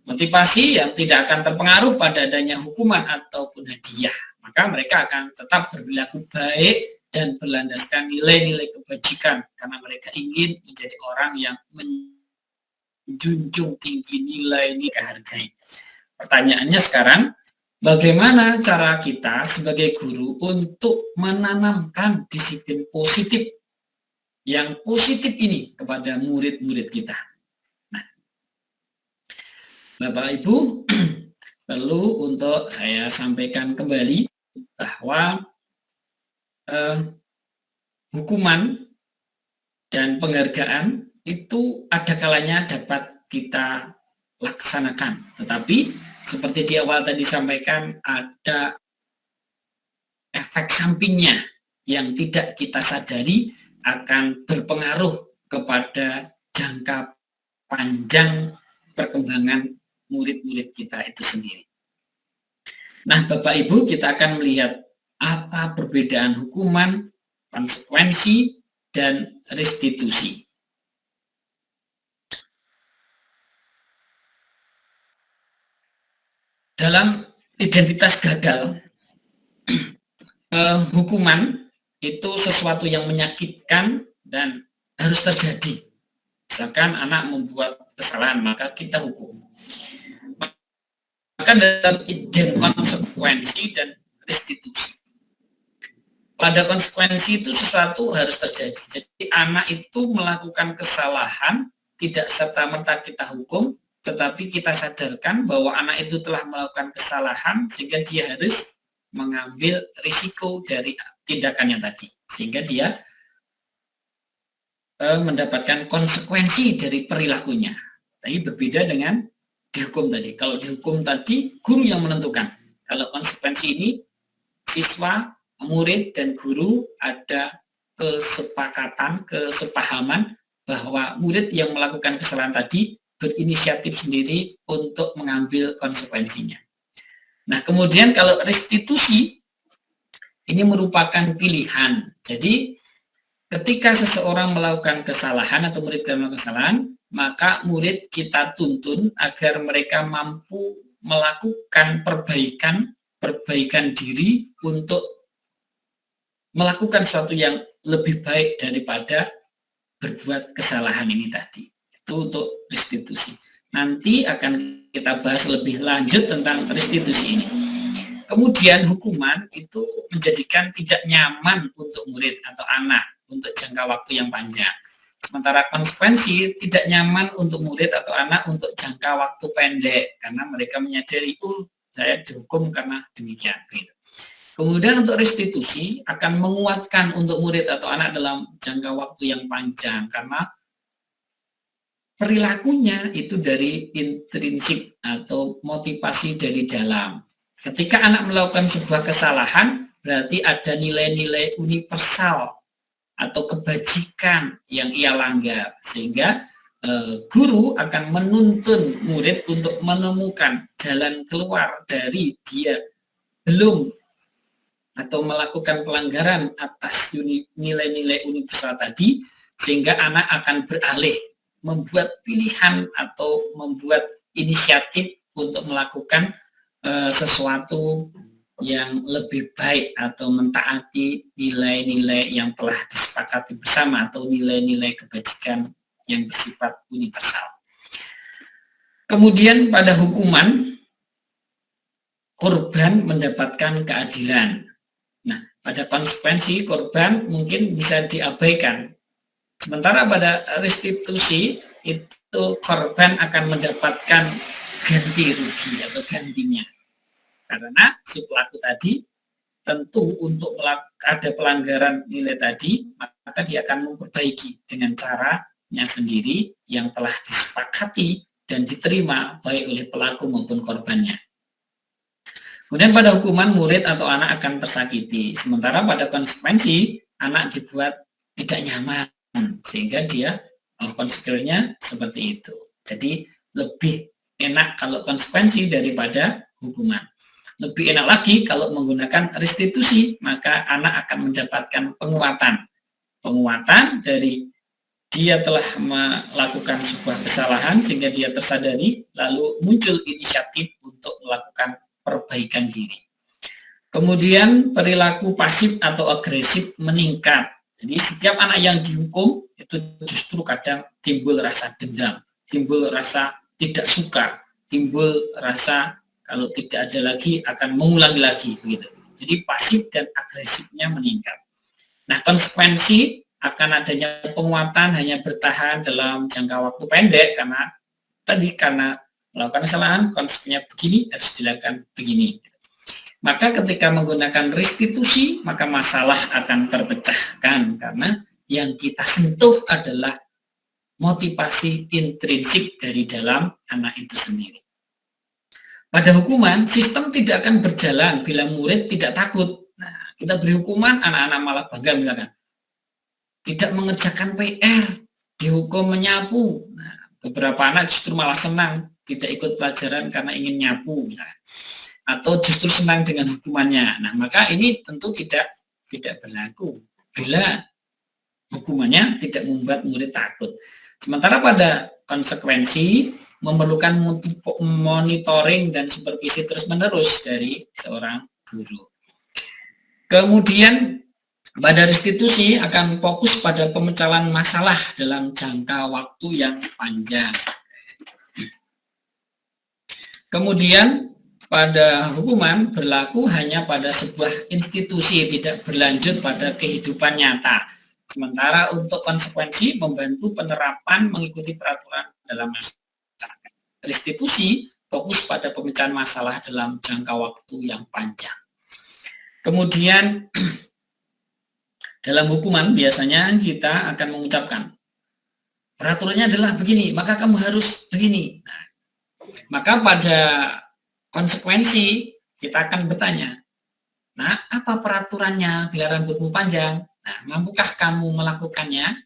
motivasi yang tidak akan terpengaruh pada adanya hukuman ataupun hadiah. Maka mereka akan tetap berperilaku baik dan berlandaskan nilai-nilai kebajikan karena mereka ingin menjadi orang yang menjunjung tinggi nilai-nilai hargai. Pertanyaannya sekarang, bagaimana cara kita sebagai guru untuk menanamkan disiplin positif yang positif ini kepada murid-murid kita? Nah, Bapak Ibu, perlu untuk saya sampaikan kembali bahwa hukuman dan penghargaan itu ada kalanya dapat kita laksanakan, tetapi seperti di awal tadi sampaikan, ada efek sampingnya yang tidak kita sadari akan berpengaruh kepada jangka panjang perkembangan murid-murid kita itu sendiri. Nah, Bapak Ibu, kita akan melihat apa perbedaan hukuman, konsekuensi, dan restitusi. Dalam identitas gagal, hukuman itu sesuatu yang menyakitkan dan harus terjadi. Misalkan anak membuat kesalahan, maka kita hukum. Maka dalam ide konsekuensi dan restitusi, pada konsekuensi itu sesuatu harus terjadi. Jadi anak itu melakukan kesalahan, tidak serta-merta kita hukum, tetapi kita sadarkan bahwa anak itu telah melakukan kesalahan sehingga dia harus mengambil risiko dari tindakannya tadi, sehingga dia mendapatkan konsekuensi dari perilakunya. Tapi berbeda dengan dihukum tadi. Kalau dihukum tadi guru yang menentukan. Kalau konsekuensi ini siswa, murid, dan guru ada kesepakatan, kesepahaman bahwa murid yang melakukan kesalahan tadi berinisiatif sendiri untuk mengambil konsekuensinya. Nah, kemudian kalau restitusi ini merupakan pilihan. Jadi ketika seseorang melakukan kesalahan atau murid melakukan kesalahan, maka murid kita tuntun agar mereka mampu melakukan perbaikan diri untuk melakukan sesuatu yang lebih baik daripada berbuat kesalahan ini tadi. Itu untuk restitusi. Nanti akan kita bahas lebih lanjut tentang restitusi ini. Kemudian hukuman itu menjadikan tidak nyaman untuk murid atau anak untuk jangka waktu yang panjang. Sementara konsekuensi tidak nyaman untuk murid atau anak untuk jangka waktu pendek karena mereka menyadari, saya dihukum karena demikian. Kemudian untuk restitusi akan menguatkan untuk murid atau anak dalam jangka waktu yang panjang karena perilakunya itu dari intrinsik atau motivasi dari dalam. Ketika anak melakukan sebuah kesalahan, berarti ada nilai-nilai universal atau kebajikan yang ia langgar, sehingga guru akan menuntun murid untuk menemukan jalan keluar dari dia belum atau melakukan pelanggaran atas nilai-nilai universal tadi, sehingga anak akan beralih membuat pilihan atau membuat inisiatif untuk melakukan sesuatu yang lebih baik atau mentaati nilai-nilai yang telah disepakati bersama atau nilai-nilai kebajikan yang bersifat universal. Kemudian pada hukuman, korban mendapatkan keadilan. Nah, pada konsekuensi korban mungkin bisa diabaikan. Sementara pada restitusi itu korban akan mendapatkan ganti rugi atau gantinya. Karena si pelaku tadi tentu untuk ada pelanggaran nilai tadi, maka dia akan memperbaiki dengan caranya sendiri yang telah disepakati dan diterima baik oleh pelaku maupun korbannya. Kemudian pada hukuman, murid atau anak akan tersakiti. Sementara pada konsekuensi, anak dibuat tidak nyaman, sehingga dia konsekuensinya seperti itu. Jadi lebih enak kalau konsekuensi daripada hukuman. Lebih enak lagi kalau menggunakan restitusi, maka anak akan mendapatkan penguatan. Penguatan dari dia telah melakukan sebuah kesalahan sehingga dia tersadari, lalu muncul inisiatif untuk melakukan perbaikan diri. Kemudian perilaku pasif atau agresif meningkat. Jadi setiap anak yang dihukum itu justru kadang timbul rasa dendam, timbul rasa tidak suka, timbul rasa kalau tidak ada lagi akan mengulangi lagi begitu. Jadi pasif dan agresifnya meningkat. Nah, konsekuensi akan adanya penguatan hanya bertahan dalam jangka waktu pendek karena melakukan kesalahan konsekuensinya begini harus dilakukan begini. Maka ketika menggunakan restitusi maka masalah akan terpecahkan karena yang kita sentuh adalah motivasi intrinsik dari dalam anak itu sendiri. Pada hukuman, sistem tidak akan berjalan bila murid tidak takut. Nah, kita beri hukuman, anak-anak malah bangga misalkan. Tidak mengerjakan PR, dihukum menyapu. Nah, beberapa anak justru malah senang, tidak ikut pelajaran karena ingin nyapu. Misalkan. Atau justru senang dengan hukumannya. Nah, maka ini tentu tidak berlaku bila hukumannya tidak membuat murid takut. Sementara pada konsekuensi, memerlukan monitoring dan supervisi terus-menerus dari seorang guru. Kemudian pada restitusi akan fokus pada pemecahan masalah dalam jangka waktu yang panjang. Kemudian pada hukuman berlaku hanya pada sebuah institusi, tidak berlanjut pada kehidupan nyata. Sementara untuk konsekuensi membantu penerapan mengikuti peraturan dalam masyarakat. Restitusi fokus pada pemecahan masalah dalam jangka waktu yang panjang. Kemudian Dalam hukuman biasanya kita akan mengucapkan, peraturannya adalah begini, maka kamu harus begini. Nah, maka pada konsekuensi kita akan bertanya, nah apa peraturannya bila rambutmu panjang? Nah, mampukah kamu melakukannya?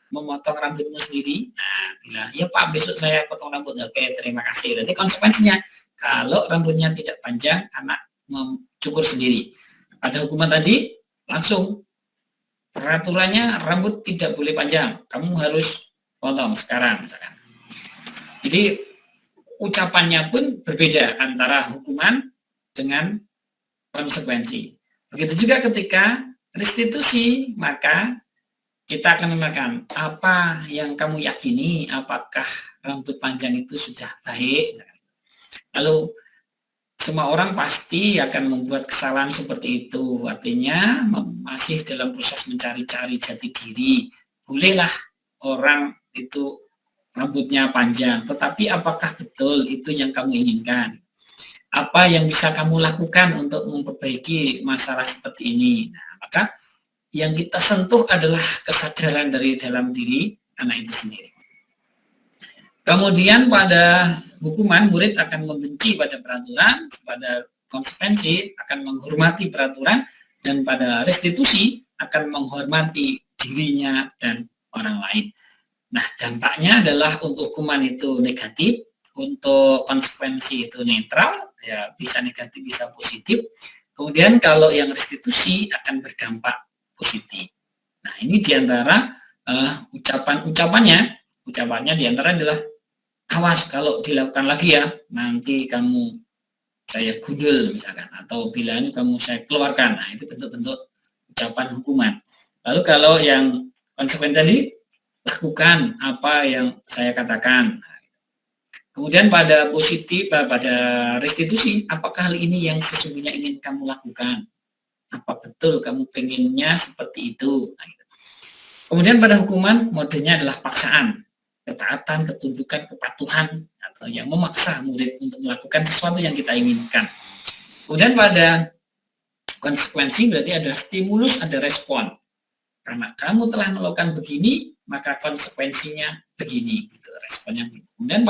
Memotong rambutmu sendiri? Nah, bila ya Pak, besok saya potong rambut. Oke, terima kasih. Berarti konsekuensinya, kalau rambutnya tidak panjang, anak mencukur sendiri. Pada hukuman tadi, langsung peraturannya rambut tidak boleh panjang, kamu harus potong sekarang misalkan. Jadi ucapannya pun berbeda antara hukuman dengan konsekuensi. Begitu juga ketika restitusi, maka kita akan mengatakan apa yang kamu yakini, apakah rambut panjang itu sudah baik. Lalu semua orang pasti akan membuat kesalahan seperti itu. Artinya masih dalam proses mencari-cari jati diri. Bolehlah orang itu rambutnya panjang, tetapi apakah betul itu yang kamu inginkan? Apa yang bisa kamu lakukan untuk memperbaiki masalah seperti ini? Nah, maka yang kita sentuh adalah kesadaran dari dalam diri anak itu sendiri. Kemudian pada hukuman, murid akan membenci pada peraturan, pada konsekuensi akan menghormati peraturan, dan pada restitusi akan menghormati dirinya dan orang lain. Nah, dampaknya adalah untuk hukuman itu negatif, untuk konsekuensi itu netral, ya bisa negatif bisa positif. Kemudian kalau yang restitusi akan berdampak positif. Nah, ini diantara ucapannya diantara adalah, awas kalau dilakukan lagi ya, nanti kamu saya gundul misalkan, atau bila ini kamu saya keluarkan. Nah, itu bentuk-bentuk ucapan hukuman. Lalu kalau yang konsekuensi tadi, lakukan apa yang saya katakan. Kemudian pada positif, pada restitusi, apakah hal ini yang sesungguhnya ingin kamu lakukan? Apa betul kamu pengennya seperti itu? Kemudian pada hukuman, modenya adalah paksaan, ketaatan, ketundukan, kepatuhan, atau yang memaksa murid untuk melakukan sesuatu yang kita inginkan. Kemudian pada konsekuensi berarti ada stimulus, ada respon. Karena kamu telah melakukan begini, maka konsekuensinya begini, gitu, responnya. Kemudian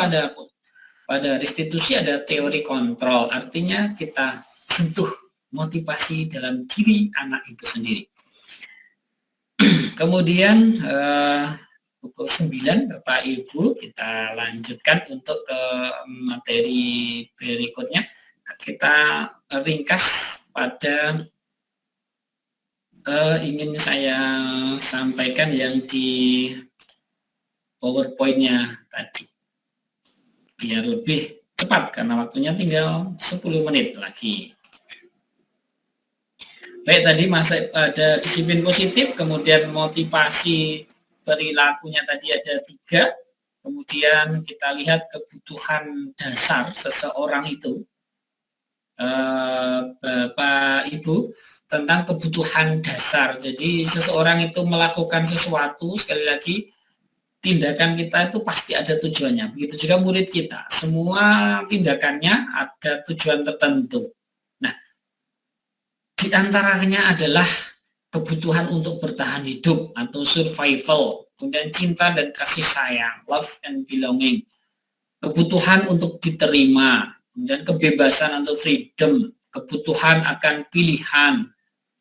pada restitusi ada teori kontrol, artinya kita sentuh motivasi dalam diri anak itu sendiri. Kemudian pukul 9 Bapak Ibu kita lanjutkan untuk ke materi berikutnya. Kita ringkas pada ingin saya sampaikan yang di PowerPoint-nya tadi, biar lebih cepat karena waktunya tinggal 10 menit lagi. Baik, tadi masih ada disiplin positif, kemudian motivasi perilakunya tadi ada 3, kemudian kita lihat kebutuhan dasar seseorang itu, Bapak Ibu, tentang kebutuhan dasar. Jadi seseorang itu melakukan sesuatu, sekali lagi, tindakan kita itu pasti ada tujuannya. Begitu juga murid kita, semua tindakannya ada tujuan tertentu. Nah, di antaranya adalah kebutuhan untuk bertahan hidup atau survival, kemudian cinta dan kasih sayang, love and belonging, kebutuhan untuk diterima, kemudian kebebasan atau freedom, kebutuhan akan pilihan,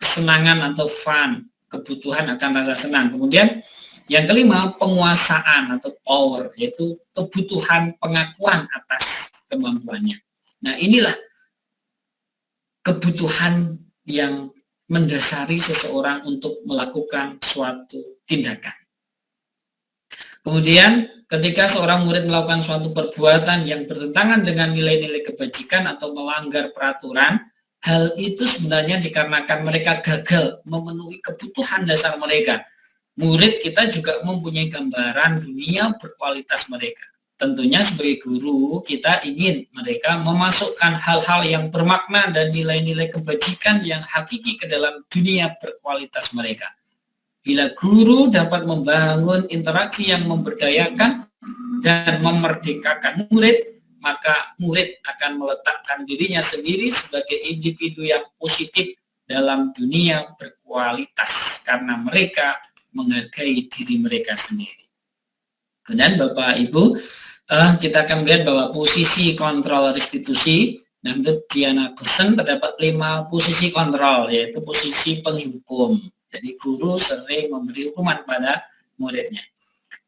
kesenangan atau fun, kebutuhan akan rasa senang. Kemudian yang kelima, penguasaan atau power, yaitu kebutuhan pengakuan atas kemampuannya. Nah, inilah kebutuhan yang mendasari seseorang untuk melakukan suatu tindakan. Kemudian ketika seorang murid melakukan suatu perbuatan yang bertentangan dengan nilai-nilai kebajikan atau melanggar peraturan, hal itu sebenarnya dikarenakan mereka gagal memenuhi kebutuhan dasar mereka. Murid kita juga mempunyai gambaran dunia berkualitas mereka. Tentunya sebagai guru kita ingin mereka memasukkan hal-hal yang bermakna dan nilai-nilai kebajikan yang hakiki ke dalam dunia berkualitas mereka. Bila guru dapat membangun interaksi yang memberdayakan dan memerdekakan murid, maka murid akan meletakkan dirinya sendiri sebagai individu yang positif dalam dunia berkualitas. karena mereka menghargai diri mereka sendiri. Dan Bapak Ibu, kita akan melihat bahwa posisi kontrol restitusi. Nah, menurut Diana Goosen terdapat 5 posisi kontrol, yaitu posisi penghukum. Jadi guru sering memberi hukuman pada muridnya.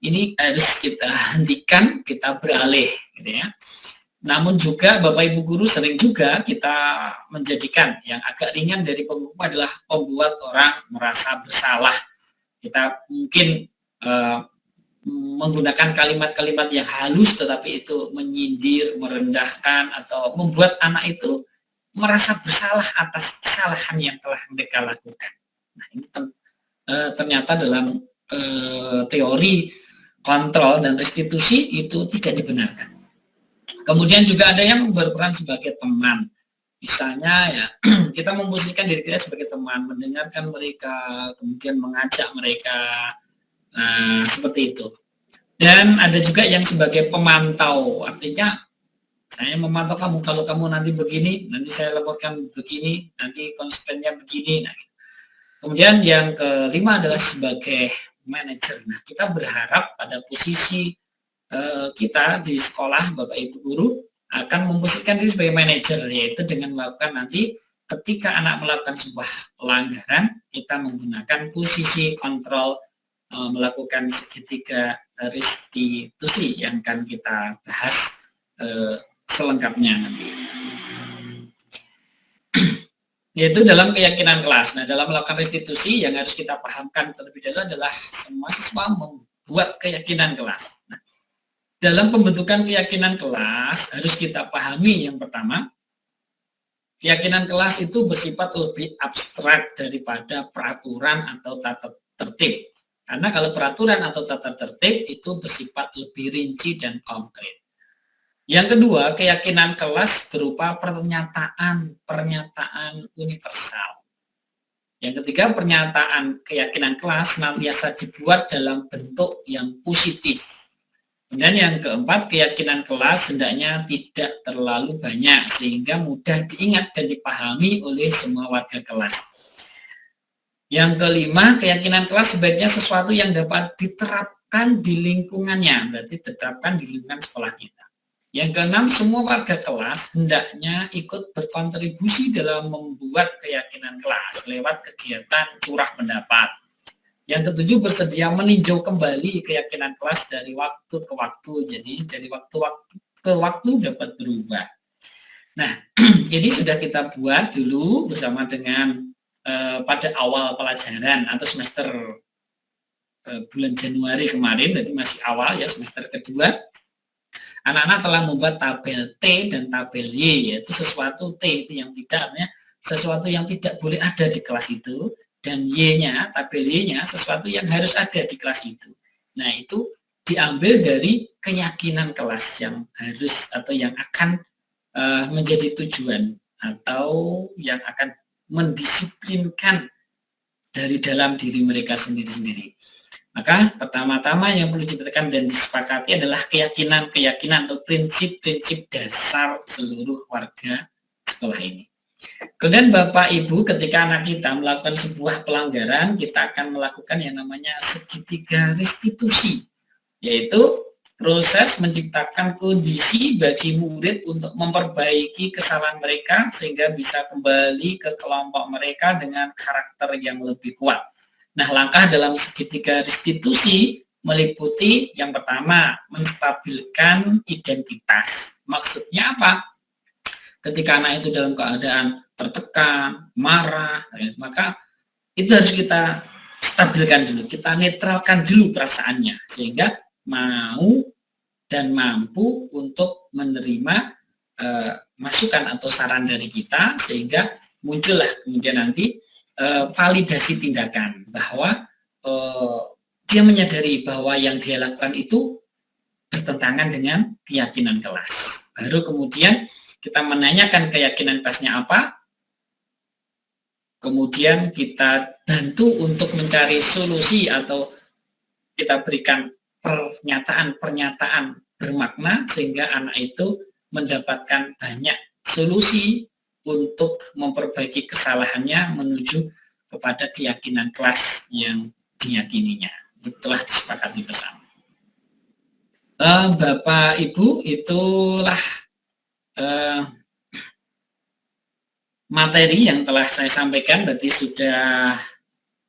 Ini harus kita hentikan, kita beralih, gitu ya. Namun juga Bapak Ibu guru sering juga kita menjadikan yang agak ringan dari penghukum adalah membuat orang merasa bersalah. Kita mungkin menggunakan kalimat-kalimat yang halus tetapi itu menyindir, merendahkan, atau membuat anak itu merasa bersalah atas kesalahan yang telah mereka lakukan. Nah, ini ternyata dalam teori kontrol dan restitusi itu tidak dibenarkan. Kemudian juga ada yang berperan sebagai teman. Misalnya ya kita memposisikan diri kita sebagai teman, mendengarkan mereka, kemudian mengajak mereka, seperti itu. Dan ada juga yang sebagai pemantau, artinya saya memantau kamu, kalau kamu nanti begini, nanti saya laporkan begini, nanti konsekuensinya begini. Nah, kemudian yang kelima adalah sebagai manajer. Nah, kita berharap pada posisi kita di sekolah, Bapak Ibu guru, akan memposisikan diri sebagai manajer, yaitu dengan melakukan nanti ketika anak melakukan sebuah pelanggaran, kita menggunakan posisi kontrol, melakukan segitiga restitusi yang akan kita bahas selengkapnya nanti. Yaitu dalam keyakinan kelas. Nah, dalam melakukan restitusi yang harus kita pahamkan terlebih dahulu adalah semua siswa membuat keyakinan kelas. Nah, dalam pembentukan keyakinan kelas harus kita pahami yang pertama, keyakinan kelas itu bersifat lebih abstrak daripada peraturan atau tata tertib. Karena kalau peraturan atau tata tertib itu bersifat lebih rinci dan konkret. Yang kedua, keyakinan kelas berupa pernyataan universal. Yang ketiga, pernyataan keyakinan kelas senantiasa dibuat dalam bentuk yang positif. Kemudian yang keempat, keyakinan kelas hendaknya tidak terlalu banyak sehingga mudah diingat dan dipahami oleh semua warga kelas. Yang kelima, keyakinan kelas sebaiknya sesuatu yang dapat diterapkan di lingkungannya, berarti diterapkan di lingkungan sekolah kita. Yang keenam, semua warga kelas hendaknya ikut berkontribusi dalam membuat keyakinan kelas lewat kegiatan curah pendapat. Yang ketujuh, bersedia meninjau kembali keyakinan kelas dari waktu ke waktu. Jadi dari waktu ke waktu dapat berubah. Nah, ini sudah kita buat dulu bersama dengan pada awal pelajaran atau semester bulan Januari kemarin, berarti masih awal ya, semester kedua. Anak-anak telah membuat tabel T dan tabel Y, yaitu sesuatu T itu yang tidak, sesuatu yang tidak boleh ada di kelas itu, dan Y-nya, tabel Y-nya, sesuatu yang harus ada di kelas itu. Nah, itu diambil dari keyakinan kelas yang harus atau yang akan menjadi tujuan atau yang akan mendisiplinkan dari dalam diri mereka sendiri-sendiri. Maka pertama-tama yang perlu ditekan dan disepakati adalah keyakinan atau prinsip-prinsip dasar seluruh warga sekolah ini. Kemudian Bapak Ibu, ketika anak kita melakukan sebuah pelanggaran, kita akan melakukan yang namanya segitiga restitusi, yaitu proses menciptakan kondisi bagi murid untuk memperbaiki kesalahan mereka sehingga bisa kembali ke kelompok mereka dengan karakter yang lebih kuat. Nah, langkah dalam segitiga restitusi meliputi yang pertama, menstabilkan identitas. Maksudnya apa? Ketika anak itu dalam keadaan tertekan, marah, maka itu harus kita stabilkan dulu, kita netralkan dulu perasaannya, sehingga mau dan mampu untuk menerima masukan atau saran dari kita, sehingga muncullah kemudian nanti validasi tindakan, bahwa dia menyadari bahwa yang dia lakukan itu bertentangan dengan keyakinan kelas. Baru kemudian kita menanyakan keyakinan kelasnya apa, kemudian kita bantu untuk mencari solusi atau kita berikan pernyataan-pernyataan bermakna sehingga anak itu mendapatkan banyak solusi untuk memperbaiki kesalahannya menuju kepada keyakinan kelas yang diyakininya. Itu telah disepakati bersama. Bapak Ibu, itulah materi yang telah saya sampaikan. Berarti sudah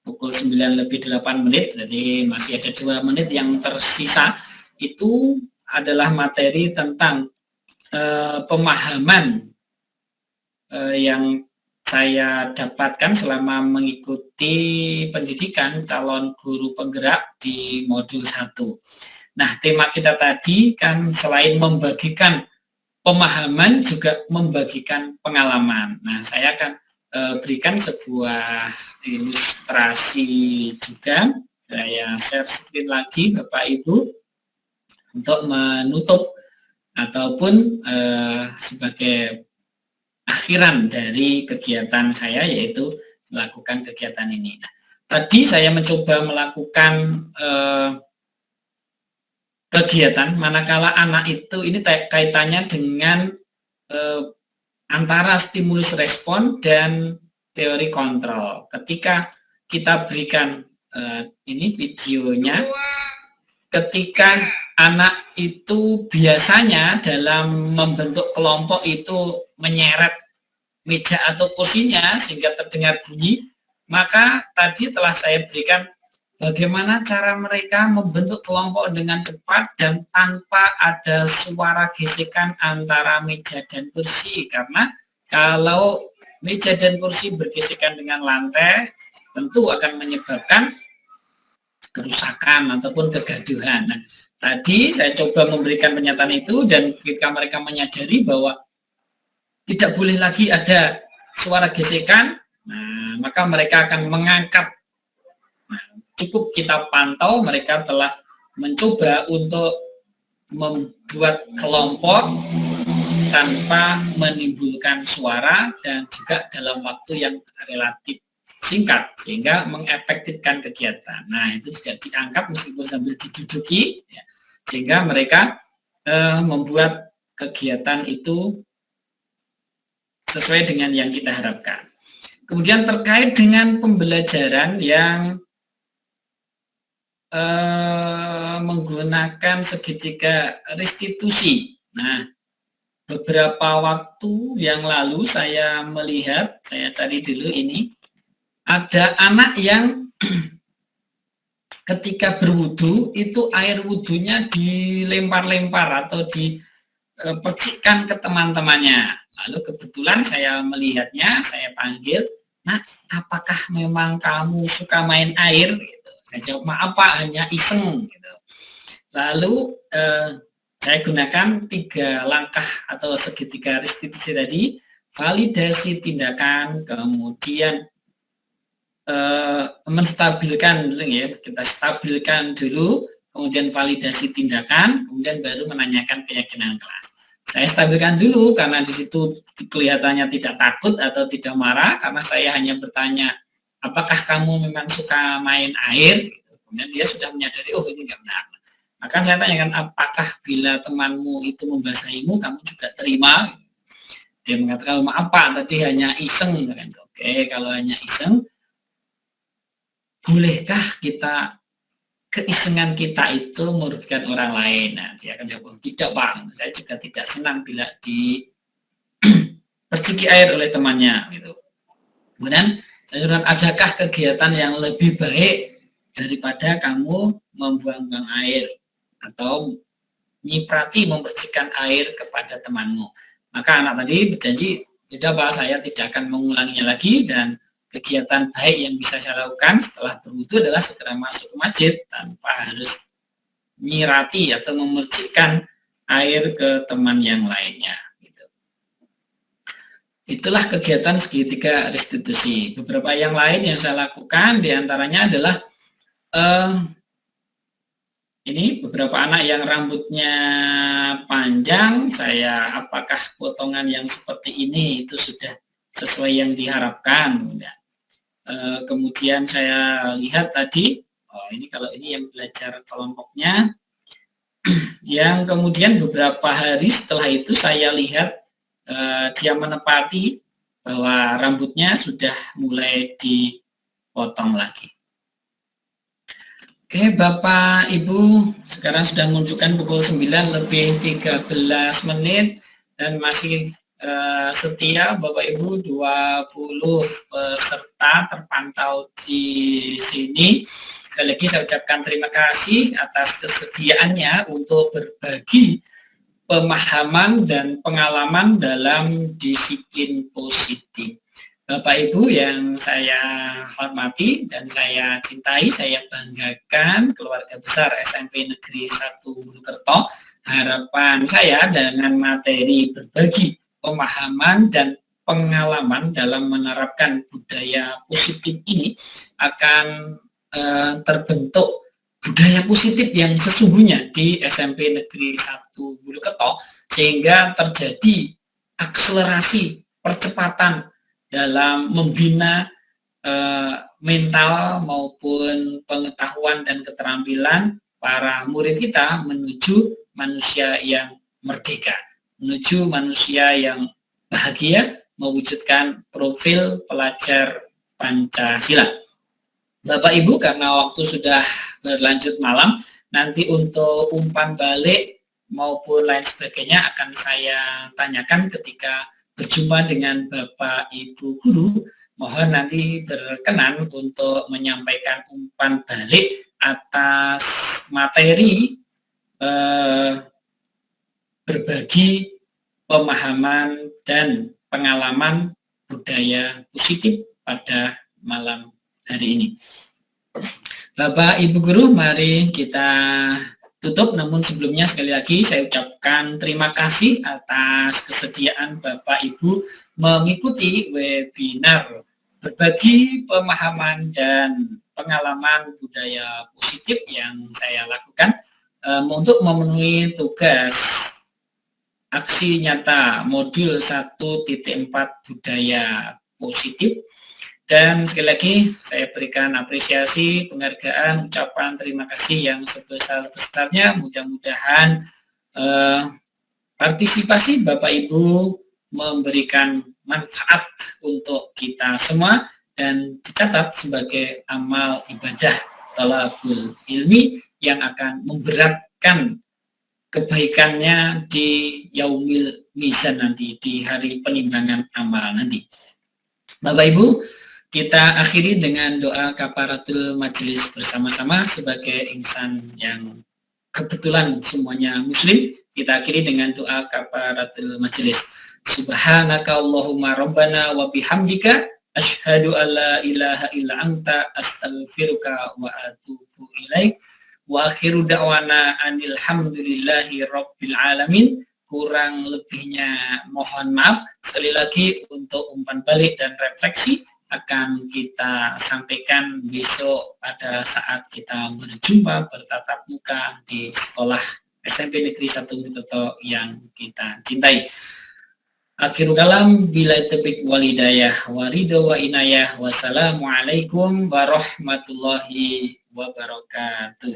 pukul 9:08, jadi masih ada 2 menit yang tersisa. Itu adalah materi tentang pemahaman yang saya dapatkan selama mengikuti pendidikan calon guru penggerak di modul 1. Nah, tema kita tadi kan selain membagikan pemahaman juga membagikan pengalaman. Nah, saya akan berikan sebuah ilustrasi juga. Saya share screen lagi Bapak Ibu untuk menutup ataupun sebagai akhiran dari kegiatan saya, yaitu melakukan kegiatan ini. Nah, tadi saya mencoba melakukan kegiatan manakala anak itu, ini kaitannya dengan antara stimulus respon dan teori kontrol. Ketika kita berikan ini videonya, ketika anak itu biasanya dalam membentuk kelompok itu menyeret meja atau kursinya sehingga terdengar bunyi, maka tadi telah saya berikan bagaimana cara mereka membentuk kelompok dengan cepat dan tanpa ada suara gesekan antara meja dan kursi. Karena kalau meja dan kursi bergesekan dengan lantai, tentu akan menyebabkan kerusakan ataupun kegaduhan. Nah, tadi saya coba memberikan pernyataan itu, dan ketika mereka menyadari bahwa tidak boleh lagi ada suara gesekan, nah, maka mereka akan mengangkat. Nah, cukup kita pantau mereka telah mencoba untuk membuat kelompok tanpa menimbulkan suara dan juga dalam waktu yang relatif singkat sehingga mengefektifkan kegiatan. Nah, itu juga diangkat meskipun sambil diduduki, ya, sehingga mereka membuat kegiatan itu sesuai dengan yang kita harapkan. Kemudian terkait dengan pembelajaran yang menggunakan segitiga restitusi. Nah, beberapa waktu yang lalu saya melihat, saya cari dulu ini, ada anak yang ketika berwudu itu air wudunya dilempar-lempar atau dipercikkan ke teman-temannya. Lalu kebetulan saya melihatnya, saya panggil, "Nah, apakah memang kamu suka main air?" Gitu. Saya jawab, "Maaf Pak, hanya iseng." Gitu. Lalu saya gunakan 3 langkah atau segitiga restitusi tadi, validasi tindakan, kemudian menstabilkan dulu, ya, kita stabilkan dulu, kemudian validasi tindakan, kemudian baru menanyakan keyakinan kelas. Saya stabilkan dulu karena di situ kelihatannya tidak takut atau tidak marah, karena saya hanya bertanya, "Apakah kamu memang suka main air?" Kemudian dia sudah menyadari, oh ini enggak benar. Maka saya tanyakan, "Apakah bila temanmu itu membasahimu, kamu juga terima?" Dia mengatakan, "Maaf Pak, tadi hanya iseng." Oke, kalau hanya iseng, bolehkah kita keisengan kita itu merugikan orang lain? Nah, dia akan jawab, "Tidak Pak, saya juga tidak senang bila diperciki air oleh temannya." Gitu. Kemudian saya bilang, "Adakah kegiatan yang lebih baik daripada kamu membuang-buang air atau nyiprati membersihkan air kepada temanmu?" Maka anak tadi berjanji, "Tidak Pak, saya tidak akan mengulanginya lagi, dan kegiatan baik yang bisa saya lakukan setelah berwudu adalah segera masuk ke masjid tanpa harus nyirati atau memercikkan air ke teman yang lainnya." Gitu. Itulah kegiatan segitiga restitusi. Beberapa yang lain yang saya lakukan diantaranya adalah ini beberapa anak yang rambutnya panjang, saya apakah potongan yang seperti ini itu sudah sesuai yang diharapkan. Ya. Kemudian saya lihat tadi, oh ini kalau ini yang belajar kelompoknya, yang kemudian beberapa hari setelah itu saya lihat dia menepati bahwa rambutnya sudah mulai potong lagi. Oke, Bapak Ibu, sekarang sudah menunjukkan pukul 9:13 dan masih setia Bapak Ibu 20 peserta terpantau di sini. Sekali lagi saya ucapkan terima kasih atas kesediaannya untuk berbagi pemahaman dan pengalaman dalam disiplin positif. Bapak Ibu yang saya hormati dan saya cintai, saya banggakan keluarga besar SMP Negeri 1 Bulukerto. Harapan saya dengan materi berbagi pemahaman dan pengalaman dalam menerapkan budaya positif ini akan terbentuk budaya positif yang sesungguhnya di SMP Negeri 1 Bulukerto, sehingga terjadi akselerasi percepatan dalam membina mental maupun pengetahuan dan keterampilan para murid kita menuju manusia yang merdeka, menuju manusia yang bahagia, mewujudkan profil pelajar Pancasila. Bapak Ibu, karena waktu sudah berlanjut malam, nanti untuk umpan balik maupun lain sebagainya akan saya tanyakan ketika berjumpa dengan Bapak Ibu guru. Mohon nanti berkenan untuk menyampaikan umpan balik atas materi berbagi pemahaman dan pengalaman budaya positif pada malam hari ini. Bapak Ibu guru, mari kita tutup, namun sebelumnya sekali lagi saya ucapkan terima kasih atas kesediaan Bapak Ibu mengikuti webinar berbagi pemahaman dan pengalaman budaya positif yang saya lakukan untuk memenuhi tugas aksi nyata modul 1.4 budaya positif. Dan sekali lagi saya berikan apresiasi, penghargaan, ucapan terima kasih yang sebesar-besarnya. Mudah-mudahan partisipasi Bapak Ibu memberikan manfaat untuk kita semua dan dicatat sebagai amal ibadah thalabul ilmi yang akan memberatkan kebaikannya di yaumil mizan nanti, di hari penimbangan amal nanti. Bapak Ibu, kita akhiri dengan doa kafaratul majelis bersama-sama sebagai insan yang kebetulan semuanya muslim. Kita akhiri dengan doa kafaratul majelis. Subhanaka Allahumma rabbana wa bihamdika asyhadu alla ilaha illa anta astaghfiruka wa atubu ilaik. Wa akhiru da'wana anil hamdulillahi rabbil alamin. Kurang lebihnya mohon maaf. Sekali lagi untuk umpan balik dan refleksi akan kita sampaikan besok pada saat kita berjumpa bertatap muka di sekolah SMP Negeri 1 Bulukerto yang kita cintai. Akhirul kalam, bila taufiq wal hidayah wa ridho wa inayah. Wassalamualaikum warahmatullahi wabarakatuh.